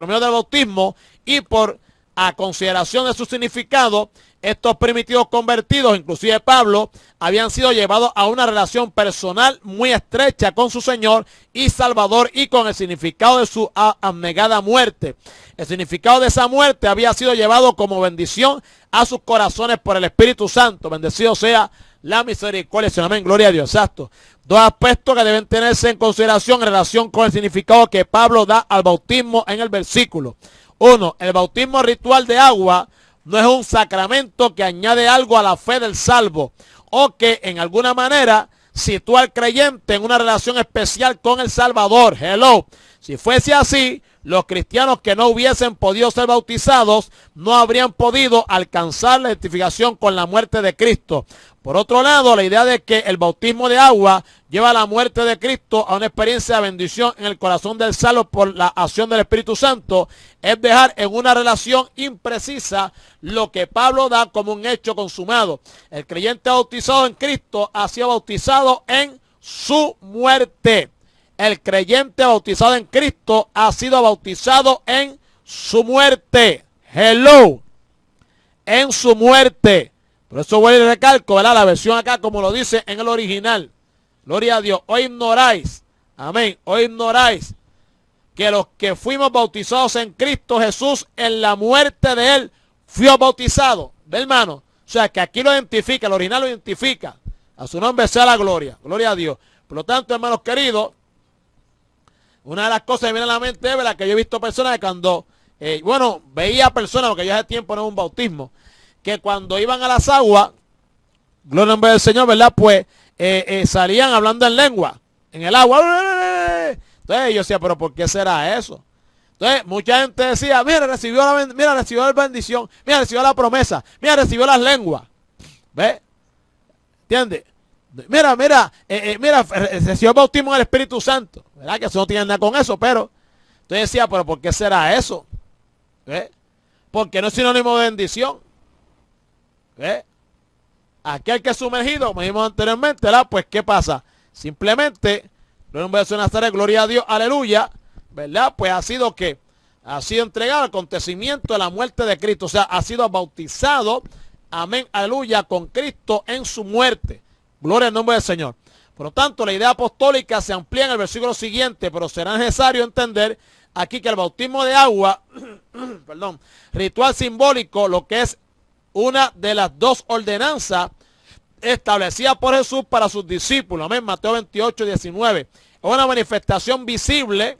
medio del bautismo y por a consideración de su significado, estos primitivos convertidos, inclusive Pablo, habían sido llevados a una relación personal muy estrecha con su Señor y Salvador y con el significado de su abnegada muerte. El significado de esa muerte había sido llevado como bendición a sus corazones por el Espíritu Santo. Bendecido sea la misericordia. Amén, gloria a Dios. Exacto. Dos aspectos que deben tenerse en consideración en relación con el significado que Pablo da al bautismo en el versículo. Uno, el bautismo ritual de agua no es un sacramento que añade algo a la fe del salvo o que en alguna manera sitúa al creyente en una relación especial con el Salvador. Hello. Si fuese así, los cristianos que no hubiesen podido ser bautizados no habrían podido alcanzar la identificación con la muerte de Cristo. Por otro lado, la idea de que el bautismo de agua lleva a la muerte de Cristo a una experiencia de bendición en el corazón del salvo por la acción del Espíritu Santo es dejar en una relación imprecisa lo que Pablo da como un hecho consumado. El creyente bautizado en Cristo ha sido bautizado en su muerte. El creyente bautizado en Cristo ha sido bautizado en su muerte. Hello. En su muerte. Por eso voy a recalco, ¿verdad? La versión acá como lo dice en el original. Gloria a Dios. Hoy ignoráis. Amén. Hoy ignoráis que los que fuimos bautizados en Cristo Jesús, en la muerte de Él, fuimos bautizados. ¿Ve, hermano? O sea, que aquí lo identifica, el original lo identifica. A su nombre sea la gloria. Gloria a Dios. Por lo tanto, hermanos queridos, una de las cosas que viene a la mente es, ¿verdad?, que yo he visto personas que cuando, veía personas, porque yo hace tiempo no es un bautismo, que cuando iban a las aguas, gloria al nombre del Señor, ¿verdad?, pues salían hablando en lengua, en el agua. Entonces yo decía, pero ¿por qué será eso? Entonces mucha gente decía, mira, recibió la bendición, mira, recibió la promesa, mira, recibió las lenguas. ¿Ves? ¿Entiendes? Mira, recibió el bautismo en el Espíritu Santo. ¿Verdad? Que eso no tiene nada con eso, pero entonces decía, pero ¿por qué será eso? ¿Ves? Porque no es sinónimo de bendición. ¿Ves? Aquel que es sumergido, como dijimos anteriormente, ¿verdad? Pues ¿qué pasa? Simplemente, gloria a Dios, aleluya, ¿verdad? Pues ha sido entregado al acontecimiento de la muerte de Cristo. O sea, ha sido bautizado, amén, aleluya, con Cristo en su muerte. Gloria al nombre del Señor. Por lo tanto, la idea apostólica se amplía en el versículo siguiente, pero será necesario entender aquí que el bautismo de agua, ritual simbólico, lo que es una de las dos ordenanzas establecidas por Jesús para sus discípulos. Amén, Mateo 28, 19. Es una manifestación visible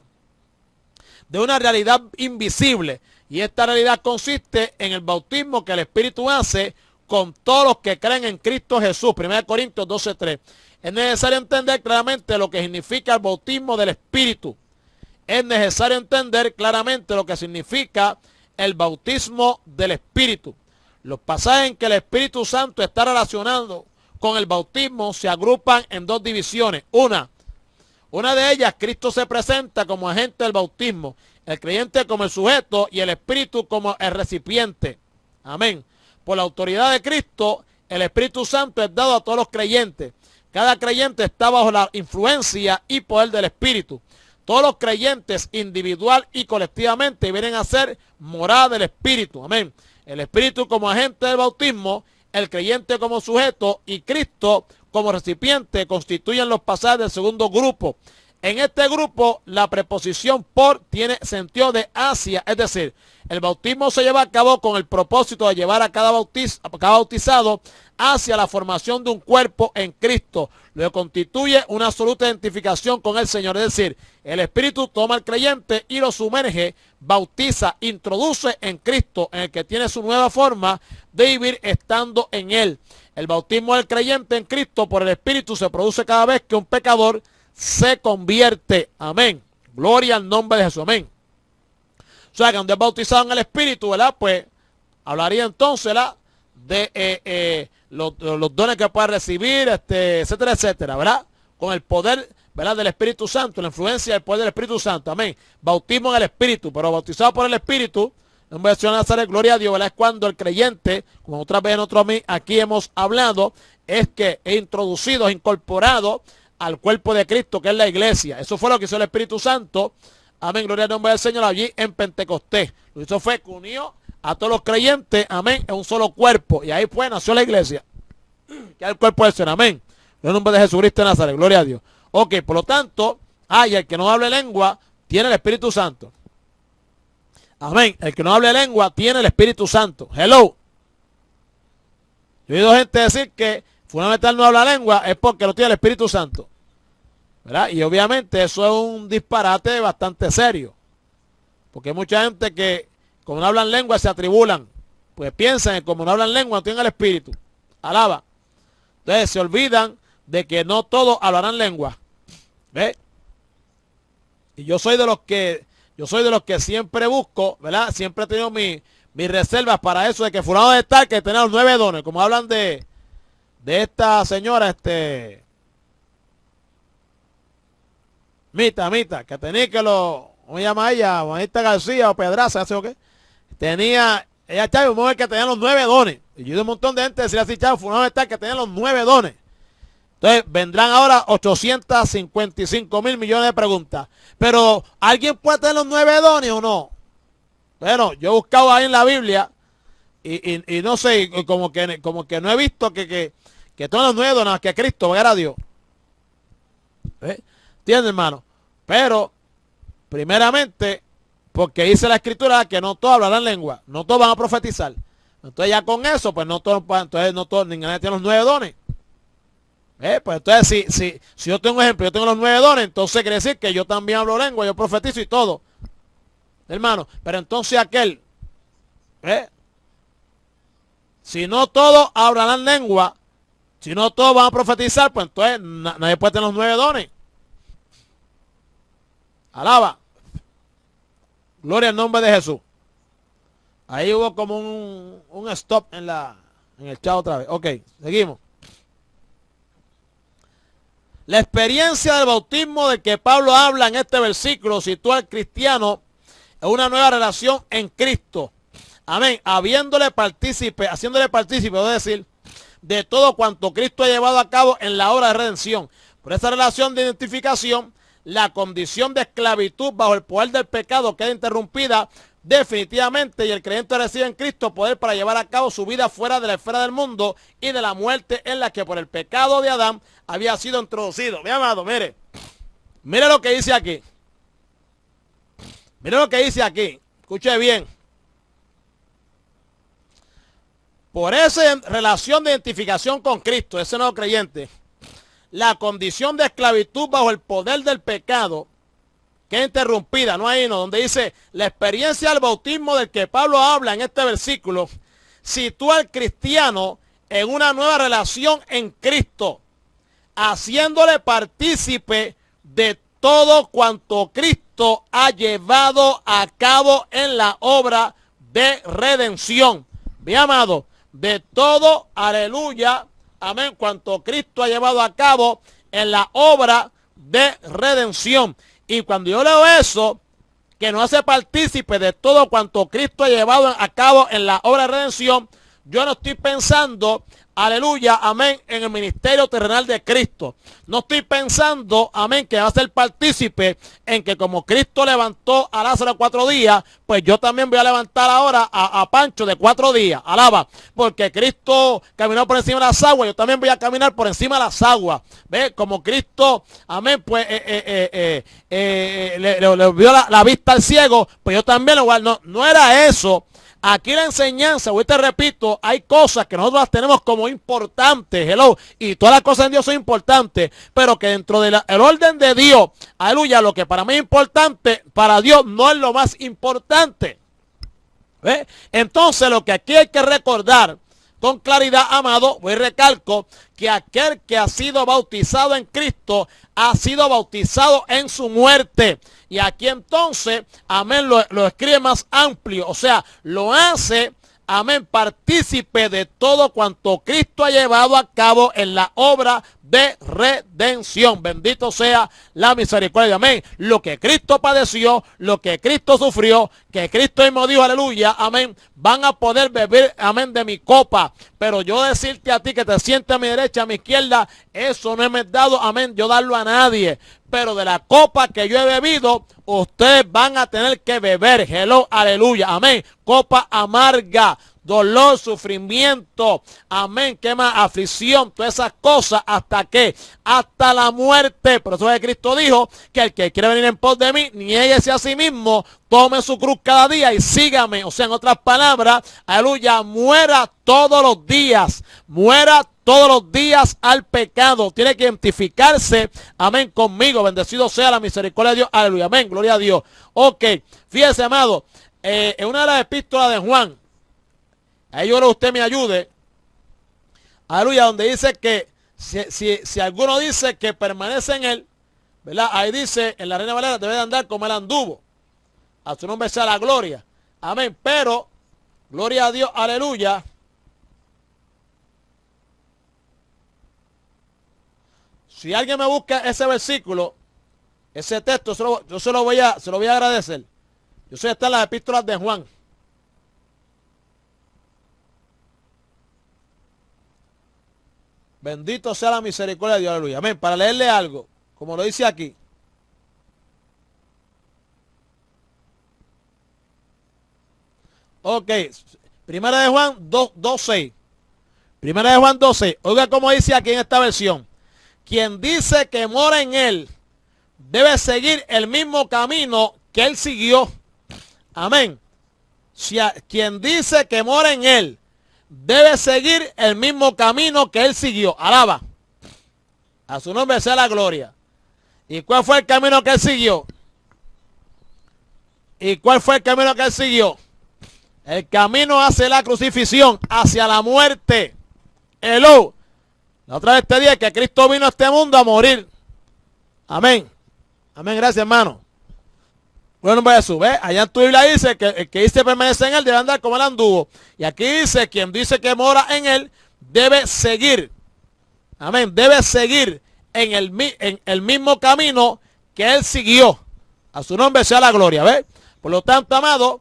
de una realidad invisible. Y esta realidad consiste en el bautismo que el Espíritu hace con todos los que creen en Cristo Jesús. 1 Corintios 12:3. Es necesario entender claramente lo que significa el bautismo del Espíritu. Es necesario entender claramente lo que significa el bautismo del Espíritu. Los pasajes en que el Espíritu Santo está relacionado con el bautismo se agrupan en dos divisiones. Una de ellas, Cristo se presenta como agente del bautismo, el creyente como el sujeto y el Espíritu como el recipiente. Amén. Por la autoridad de Cristo, el Espíritu Santo es dado a todos los creyentes. Cada creyente está bajo la influencia y poder del Espíritu. Todos los creyentes, individual y colectivamente, vienen a ser morada del Espíritu. Amén. El Espíritu como agente del bautismo, el creyente como sujeto y Cristo como recipiente constituyen los pasajes del segundo grupo. En este grupo, la preposición por tiene sentido de hacia, es decir, el bautismo se lleva a cabo con el propósito de llevar a cada bautizado hacia la formación de un cuerpo en Cristo, lo que constituye una absoluta identificación con el Señor. Es decir, el Espíritu toma al creyente y lo sumerge, bautiza, introduce en Cristo, en el que tiene su nueva forma de vivir estando en Él. El bautismo del creyente en Cristo por el Espíritu se produce cada vez que un pecador se convierte. Amén. Gloria al nombre de Jesús. Amén. O sea, que cuando es bautizado en el Espíritu, ¿verdad? Pues hablaría entonces, ¿verdad?, de los dones que puede recibir, etcétera, etcétera, ¿verdad? Con el poder, ¿verdad?, del Espíritu Santo, la influencia del poder del Espíritu Santo. Amén. Bautismo en el Espíritu, pero bautizado por el Espíritu, en versión de Nazaret, gloria a Dios, ¿verdad?, es cuando el creyente, como otras veces nosotros aquí hemos hablado, es que es introducido, es incorporado al cuerpo de Cristo, que es la iglesia. Eso fue lo que hizo el Espíritu Santo. Amén, gloria al nombre del Señor, allí en Pentecostés. Lo que hizo fue que unió a todos los creyentes, amén, en un solo cuerpo. Y ahí pues nació la iglesia, que es el cuerpo del Señor, amén. En el nombre de Jesucristo de Nazaret, gloria a Dios. Ok, por lo tanto, y el que no hable lengua tiene el Espíritu Santo. Amén. El que no hable lengua tiene el Espíritu Santo. Hello. Yo he oído gente decir que fundamental no habla lengua es porque no tiene el Espíritu Santo, ¿verdad? Y obviamente eso es un disparate bastante serio. Porque hay mucha gente que como no hablan lengua se atribulan. Pues piensan que como no hablan lengua no tienen el Espíritu. Alaba. Entonces se olvidan de que no todos hablarán lengua. ¿Ves? Y yo soy de los que siempre busco, ¿verdad? Siempre he tenido mis reservas para eso de que fulano de tal que tener los 9 dones. Como hablan de esta señora, Mita, que tenía que ¿cómo se llama ella? Juanita García o Pedraza, ¿hace o qué? Ella, Chávez, una mujer que tenía los 9 dones. Y yo de un montón de gente decía así, Chávez, fulano de tal que tenía los 9 dones. Entonces vendrán ahora 855 mil millones de preguntas. Pero, ¿alguien puede tener los 9 dones o no? Bueno, yo he buscado ahí en la Biblia y no sé, como que no he visto que todos los 9 dones, que Cristo, venga a Dios. ¿Entiendes, hermano? Pero, primeramente, porque dice la Escritura que no todos hablarán lengua, no todos van a profetizar. Entonces ya con eso, pues no todos, ninguno tiene los 9 dones. Pues entonces si yo tengo un ejemplo, yo tengo los 9 dones, entonces quiere decir que yo también hablo lengua, yo profetizo y todo. Hermano, pero entonces aquel, si no todos hablarán lengua, si no todos van a profetizar, pues entonces nadie puede tener los 9 dones. Alaba. Gloria al nombre de Jesús. Ahí hubo como un stop en el chat otra vez. Ok, seguimos. La experiencia del bautismo del que Pablo habla en este versículo sitúa al cristiano en una nueva relación en Cristo. Amén. Haciéndole partícipe, es decir, de todo cuanto Cristo ha llevado a cabo en la obra de redención. Por esa relación de identificación, la condición de esclavitud bajo el poder del pecado queda interrumpida definitivamente y el creyente recibe en Cristo poder para llevar a cabo su vida fuera de la esfera del mundo y de la muerte en la que por el pecado de Adán había sido introducido. Mi amado, mire lo que dice aquí. Mire lo que dice aquí. Escuche bien. Por esa relación de identificación con Cristo, ese nuevo creyente, la condición de esclavitud bajo el poder del pecado queda interrumpida, no hay donde dice la experiencia del bautismo del que Pablo habla en este versículo, sitúa al cristiano en una nueva relación en Cristo, haciéndole partícipe de todo cuanto Cristo ha llevado a cabo en la obra de redención. Mi amado, de todo, aleluya, amén, cuanto Cristo ha llevado a cabo en la obra de redención. Y cuando yo leo eso, que nos hace partícipe de todo cuanto Cristo ha llevado a cabo en la obra de redención, yo no estoy pensando, aleluya, amén, en el ministerio terrenal de Cristo. No estoy pensando, amén, que va a ser partícipe en que como Cristo levantó a Lázaro 4 días, pues yo también voy a levantar ahora a Pancho de 4 días. Alaba, porque Cristo caminó por encima de las aguas, yo también voy a caminar por encima de las aguas. ¿Ve? Como Cristo, amén, pues le vio la vista al ciego, pues yo también lo voy a... No era eso. Aquí la enseñanza, hoy te repito, hay cosas que nosotros las tenemos como importantes, hello, y todas las cosas en Dios son importantes, pero que dentro del orden de Dios, aleluya, lo que para mí es importante, para Dios no es lo más importante. ¿Ve? Entonces lo que aquí hay que recordar con claridad, amado, voy y recalco que aquel que ha sido bautizado en Cristo ha sido bautizado en su muerte. Y aquí entonces, amén, lo escribe más amplio, o sea, lo hace, amén, partícipe de todo cuanto Cristo ha llevado a cabo en la obra de redención. Bendito sea la misericordia, amén. Lo que Cristo padeció, lo que Cristo sufrió, que Cristo mismo dijo, aleluya, amén, van a poder beber, amén, de mi copa. Pero yo decirte a ti que te sientes a mi derecha, a mi izquierda, eso no me he dado, amén, yo darlo a nadie. pero de la copa que yo he bebido, ustedes van a tener que beber. Hello, aleluya, amén. Copa amarga, dolor, sufrimiento, amén, qué más, aflicción, todas esas cosas, ¿hasta qué? Hasta la muerte. Por eso es que Cristo dijo que el que quiere venir en pos de mí, niéguese a sí mismo, tome su cruz cada día y sígame. O sea, en otras palabras, aleluya, muera todos los días, muera todos los días al pecado. Tiene que identificarse, amén, conmigo. Bendecido sea la misericordia de Dios, aleluya, amén, gloria a Dios. Ok, fíjese, amado, en una de las epístolas de Juan, ahí yo creo que usted me ayude, aleluya, donde dice que si alguno dice que permanece en él, ¿verdad? Ahí dice, en la Reina Valera, debe de andar como él anduvo. A su nombre sea la gloria. Amén. Pero, gloria a Dios, aleluya. Si alguien me busca ese versículo, ese texto, yo se lo voy a agradecer. Yo soy está en las epístolas de Juan. Bendito sea la misericordia de Dios, aleluya. Amén. Para leerle algo, como lo dice aquí. Ok, Primera de Juan 2:6. Primera de Juan 2:6. Oiga cómo dice aquí en esta versión. Quien dice que mora en él, debe seguir el mismo camino que él siguió. Amén. Quien dice que mora en él, debe seguir el mismo camino que él siguió. Alaba. A su nombre sea la gloria. ¿Y cuál fue el camino que él siguió? ¿Y cuál fue el camino que él siguió? El camino hacia la crucifixión, hacia la muerte. Hello. La otra vez te dije que Cristo vino a este mundo a morir. Amén. Amén, gracias, hermano. Bueno, nombre de Jesús, ¿ves? Allá en tu Biblia dice que el que dice permanece en él debe andar como él anduvo. Y aquí dice, quien dice que mora en él debe seguir. Amén. Debe seguir en el mismo camino que él siguió. A su nombre sea la gloria, ¿ves? Por lo tanto, amado,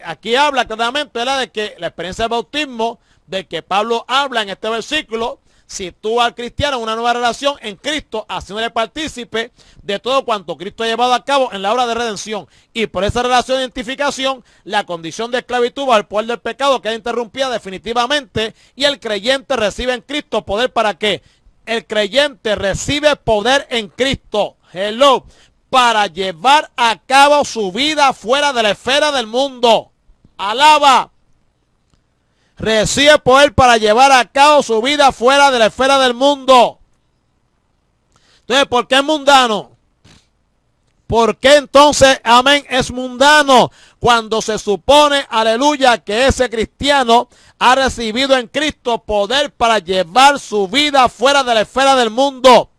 aquí habla claramente, ¿verdad?, de que la experiencia del bautismo, de que Pablo habla en este versículo, sitúa al cristiano en una nueva relación en Cristo, haciéndole partícipe de todo cuanto Cristo ha llevado a cabo en la obra de redención. Y por esa relación de identificación, la condición de esclavitud bajo el poder del pecado queda interrumpida definitivamente y el creyente recibe en Cristo poder. ¿Para qué? El creyente recibe poder en Cristo. Hello. Para llevar a cabo su vida fuera de la esfera del mundo. Alaba. Recibe poder para llevar a cabo su vida fuera de la esfera del mundo. Entonces, ¿por qué es mundano? ¿Por qué entonces, amén, es mundano? Cuando se supone, aleluya, que ese cristiano ha recibido en Cristo poder para llevar su vida fuera de la esfera del mundo.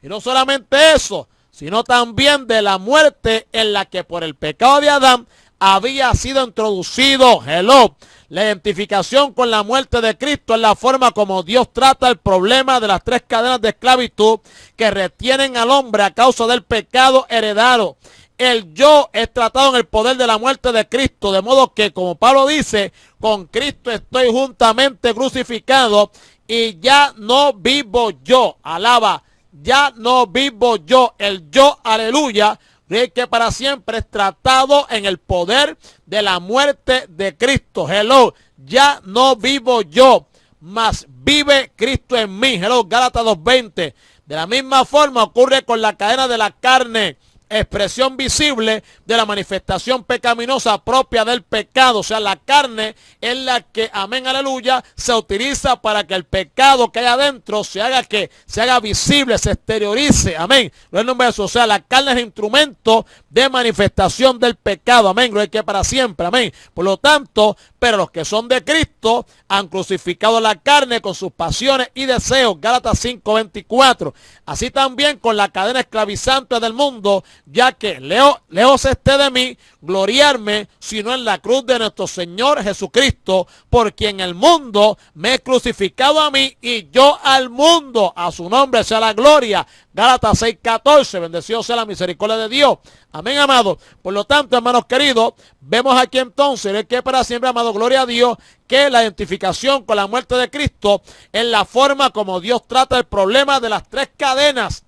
Y no solamente eso, sino también de la muerte en la que por el pecado de Adán había sido introducido. Hello. La identificación con la muerte de Cristo es la forma como Dios trata el problema de las tres cadenas de esclavitud que retienen al hombre a causa del pecado heredado. El yo es tratado en el poder de la muerte de Cristo, de modo que, como Pablo dice, con Cristo estoy juntamente crucificado y ya no vivo yo. Alaba. Ya no vivo yo, el yo, aleluya, que para siempre es tratado en el poder de la muerte de Cristo. Hello, ya no vivo yo, mas vive Cristo en mí. Hello, Gálatas 2:20. De la misma forma ocurre con la cadena de la carne, expresión visible de la manifestación pecaminosa propia del pecado. O sea, la carne es la que, amén, aleluya, se utiliza para que el pecado que hay adentro se haga visible, se exteriorice, amén. No es nombre de eso. O sea, la carne es el instrumento de manifestación del pecado, amén, gloria que para siempre, amén. Por lo tanto, pero los que son de Cristo han crucificado la carne con sus pasiones y deseos, Gálatas 5:24. Así también con la cadena esclavizante del mundo, ya que lejos esté de mí gloriarme, sino en la cruz de nuestro Señor Jesucristo, por quien el mundo me he crucificado a mí y yo al mundo. A su nombre sea la gloria. Gálatas 6:14, bendecido sea la misericordia de Dios. Amén, amado. Por lo tanto, hermanos queridos, vemos aquí entonces, el que para siempre, amado, gloria a Dios, que la identificación con la muerte de Cristo es la forma como Dios trata el problema de las tres cadenas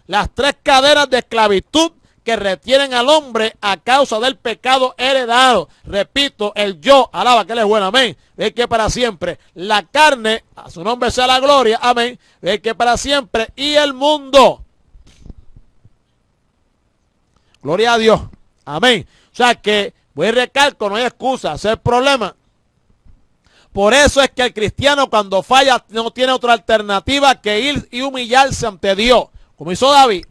las tres cadenas de esclavitud que retienen al hombre a causa del pecado heredado. Repito, el yo, alaba que él es bueno, amén, es que para siempre. La carne, a su nombre sea la gloria, amén, es que para siempre. Y el mundo. Gloria a Dios, amén. O sea que, voy a recalco, no hay excusa, ese es el problema. Por eso es que el cristiano cuando falla no tiene otra alternativa que ir y humillarse ante Dios, como hizo David.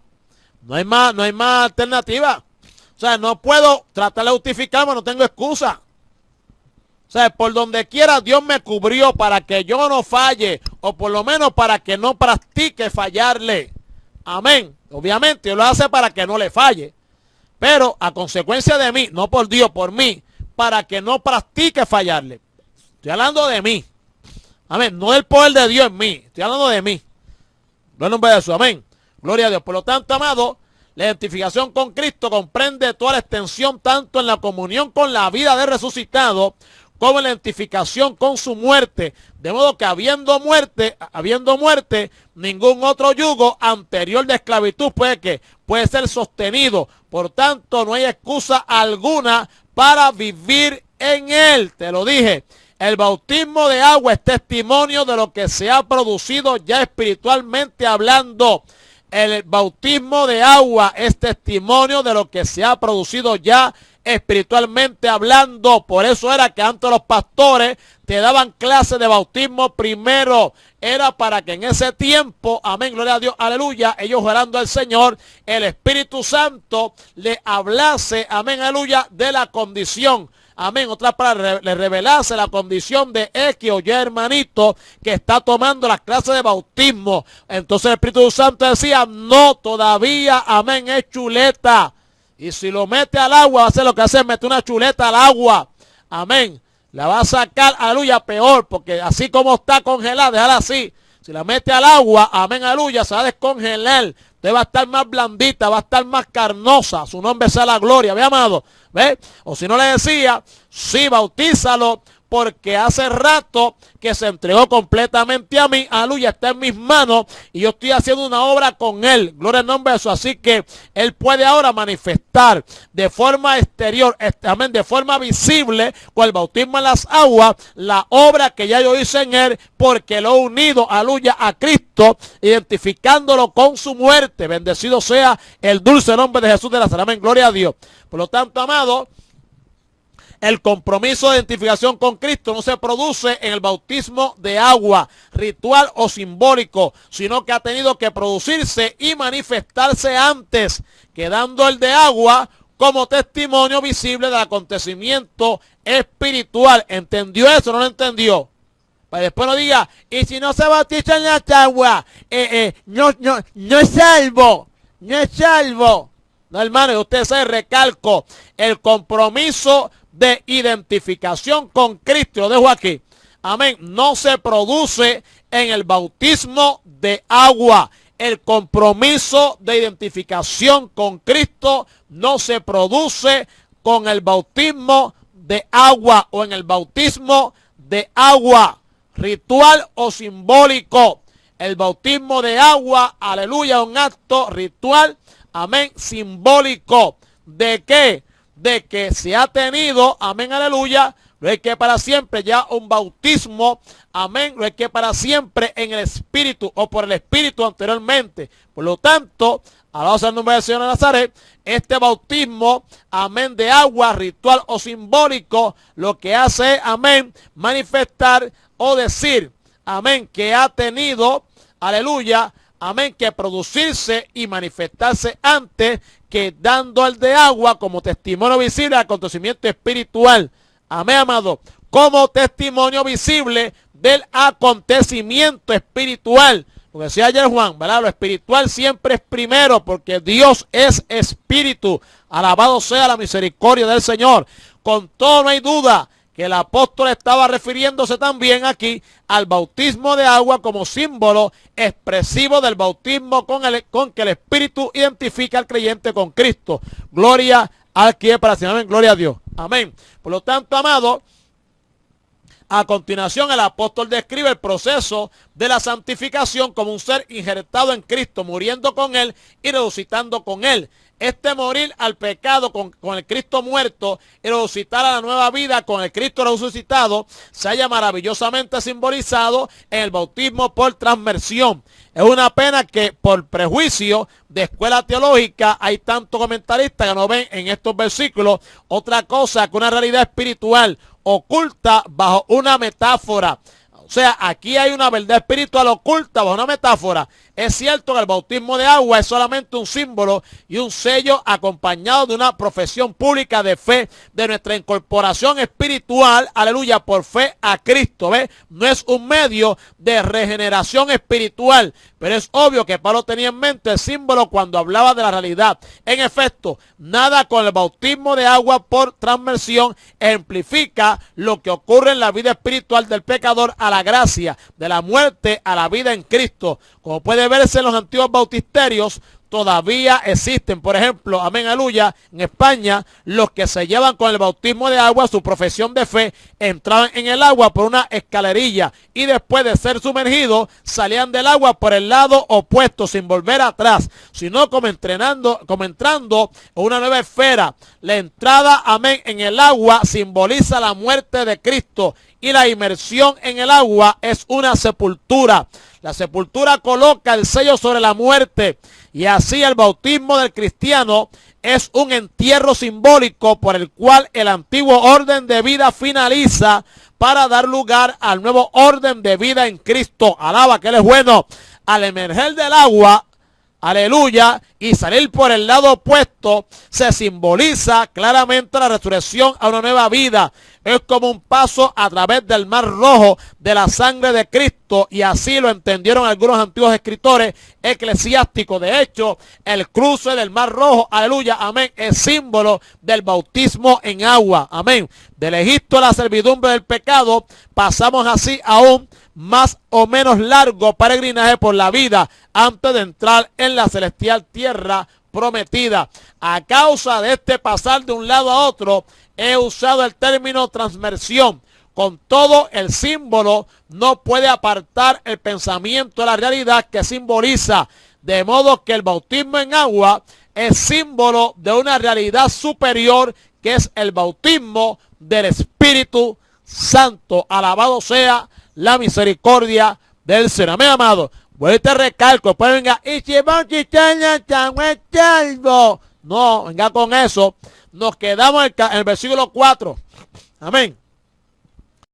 No hay más alternativa. O sea, no puedo tratar de justificarme, no tengo excusa. O sea, por donde quiera Dios me cubrió para que yo no falle, o por lo menos para que no practique fallarle. Amén. Obviamente, Dios lo hace para que no le falle. Pero a consecuencia de mí, no por Dios, por mí, para que no practique fallarle. Estoy hablando de mí. Amén. No el poder de Dios en mí. Estoy hablando de mí. No en nombre de eso. Amén. Gloria a Dios. Por lo tanto, amado, la identificación con Cristo comprende toda la extensión tanto en la comunión con la vida del resucitado como en la identificación con su muerte. De modo que habiendo muerte, ningún otro yugo anterior de esclavitud puede ser sostenido. Por tanto, no hay excusa alguna para vivir en él. Te lo dije. El bautismo de agua es testimonio de lo que se ha producido ya espiritualmente hablando. El bautismo de agua es testimonio de lo que se ha producido ya espiritualmente hablando. Por eso era que antes los pastores te daban clases de bautismo primero. Era para que en ese tiempo, amén, gloria a Dios, aleluya, ellos orando al Señor, el Espíritu Santo le hablase, amén, aleluya, de la condición. Amén, otra para le revelase la condición de X o Y hermanito que está tomando las clases de bautismo. Entonces el Espíritu Santo decía, no, todavía, amén, es chuleta. Y si lo mete al agua, va a hacer lo que hace, mete una chuleta al agua. Amén. La va a sacar, aleluya, peor, porque así como está congelada, déjala así. Si la mete al agua, amén, aleluya, se va a descongelar. Usted va a estar más blandita, va a estar más carnosa. Su nombre sea la gloria, ¿ve, amado? ¿Ve? O si no le decía, sí, bautízalo, porque hace rato que se entregó completamente a mí, aleluya, está en mis manos y yo estoy haciendo una obra con él, gloria al nombre de eso, así que él puede ahora manifestar de forma exterior, amén, de forma visible, con el bautismo en las aguas, la obra que ya yo hice en él, porque lo he unido, aleluya, a Cristo, identificándolo con su muerte. Bendecido sea el dulce nombre de Jesús de Nazaret, amén, gloria a Dios. Por lo tanto, amado, el compromiso de identificación con Cristo no se produce en el bautismo de agua, ritual o simbólico, sino que ha tenido que producirse y manifestarse antes, quedando el de agua como testimonio visible del acontecimiento espiritual. ¿Entendió eso o no lo entendió? Para después no diga, y si no se bautiza en la agua, no es salvo, no es salvo. No, hermano, usted se recalco el compromiso de identificación con Cristo, lo dejo aquí, amén, no se produce en el bautismo de agua. El compromiso de identificación con Cristo no se produce con el bautismo de agua o en el bautismo de agua, ritual o simbólico. El bautismo de agua, aleluya, un acto ritual, amén, simbólico. ¿De qué? De que se ha tenido, amén, aleluya, lo es que para siempre ya un bautismo, amén, lo es que para siempre en el Espíritu o por el Espíritu anteriormente. Por lo tanto, alabado sea el nombre del Señor de Nazaret, este bautismo, amén, de agua, ritual o simbólico, lo que hace es, amén, manifestar o decir, amén, que ha tenido, aleluya, amén, que producirse y manifestarse antes que dando al de agua como testimonio visible del acontecimiento espiritual. Amén, amado. Como testimonio visible del acontecimiento espiritual. Lo que decía ayer Juan, ¿verdad? Lo espiritual siempre es primero porque Dios es espíritu. Alabado sea la misericordia del Señor. Con todo no hay duda que el apóstol estaba refiriéndose también aquí al bautismo de agua como símbolo expresivo del bautismo con que el Espíritu identifica al creyente con Cristo. Gloria al que es para siempre. Amén. Gloria a Dios. Amén. Por lo tanto, amado, A continuación, el apóstol describe el proceso de la santificación como un ser injertado en Cristo, muriendo con Él y resucitando con Él. Este morir al pecado con el Cristo muerto y resucitar a la nueva vida con el Cristo resucitado se halla maravillosamente simbolizado en el bautismo por transmersión. Es una pena que por prejuicio de escuela teológica hay tantos comentaristas que no ven en estos versículos otra cosa que una realidad espiritual oculta bajo una metáfora. O sea, aquí hay una verdad espiritual oculta bajo una metáfora. Es cierto que el bautismo de agua es solamente un símbolo y un sello acompañado de una profesión pública de fe de nuestra incorporación espiritual, aleluya, por fe a Cristo, ¿ves? No es un medio de regeneración espiritual, pero es obvio que Pablo tenía en mente el símbolo cuando hablaba de la realidad. En efecto, nada con el bautismo de agua por transmersión ejemplifica lo que ocurre en la vida espiritual del pecador a la gracia, de la muerte a la vida en Cristo. Como puede verse en los antiguos bautisterios, todavía existen, por ejemplo, amén, aleluya, en España, los que se llevan con el bautismo de agua, su profesión de fe, entraban en el agua por una escalerilla y después de ser sumergidos, salían del agua por el lado opuesto, sin volver atrás, sino como entrando en una nueva esfera. La entrada, amén, en el agua simboliza la muerte de Cristo y la inmersión en el agua es una sepultura. La sepultura coloca el sello sobre la muerte y así el bautismo del cristiano es un entierro simbólico por el cual el antiguo orden de vida finaliza para dar lugar al nuevo orden de vida en Cristo. Alaba que Él es bueno. Al emerger del agua, aleluya, y salir por el lado opuesto, se simboliza claramente la resurrección a una nueva vida. Es como un paso a través del mar rojo de la sangre de Cristo, y así lo entendieron algunos antiguos escritores eclesiásticos. De hecho, el cruce del mar rojo, aleluya, amén, es símbolo del bautismo en agua, amén. Del Egipto a la servidumbre del pecado, pasamos así a un más o menos largo peregrinaje por la vida antes de entrar en la celestial tierra prometida. A causa de este pasar de un lado a otro, he usado el término transmersión. Con todo, el símbolo no puede apartar el pensamiento de la realidad que simboliza, de modo que el bautismo en agua es símbolo de una realidad superior que es el bautismo del Espíritu Santo. Alabado sea la misericordia del Señor. Amén, amado. Vuelvo y te recalco, pues venga, y si vamos a no, venga con eso. Nos quedamos en el versículo 4. Amén.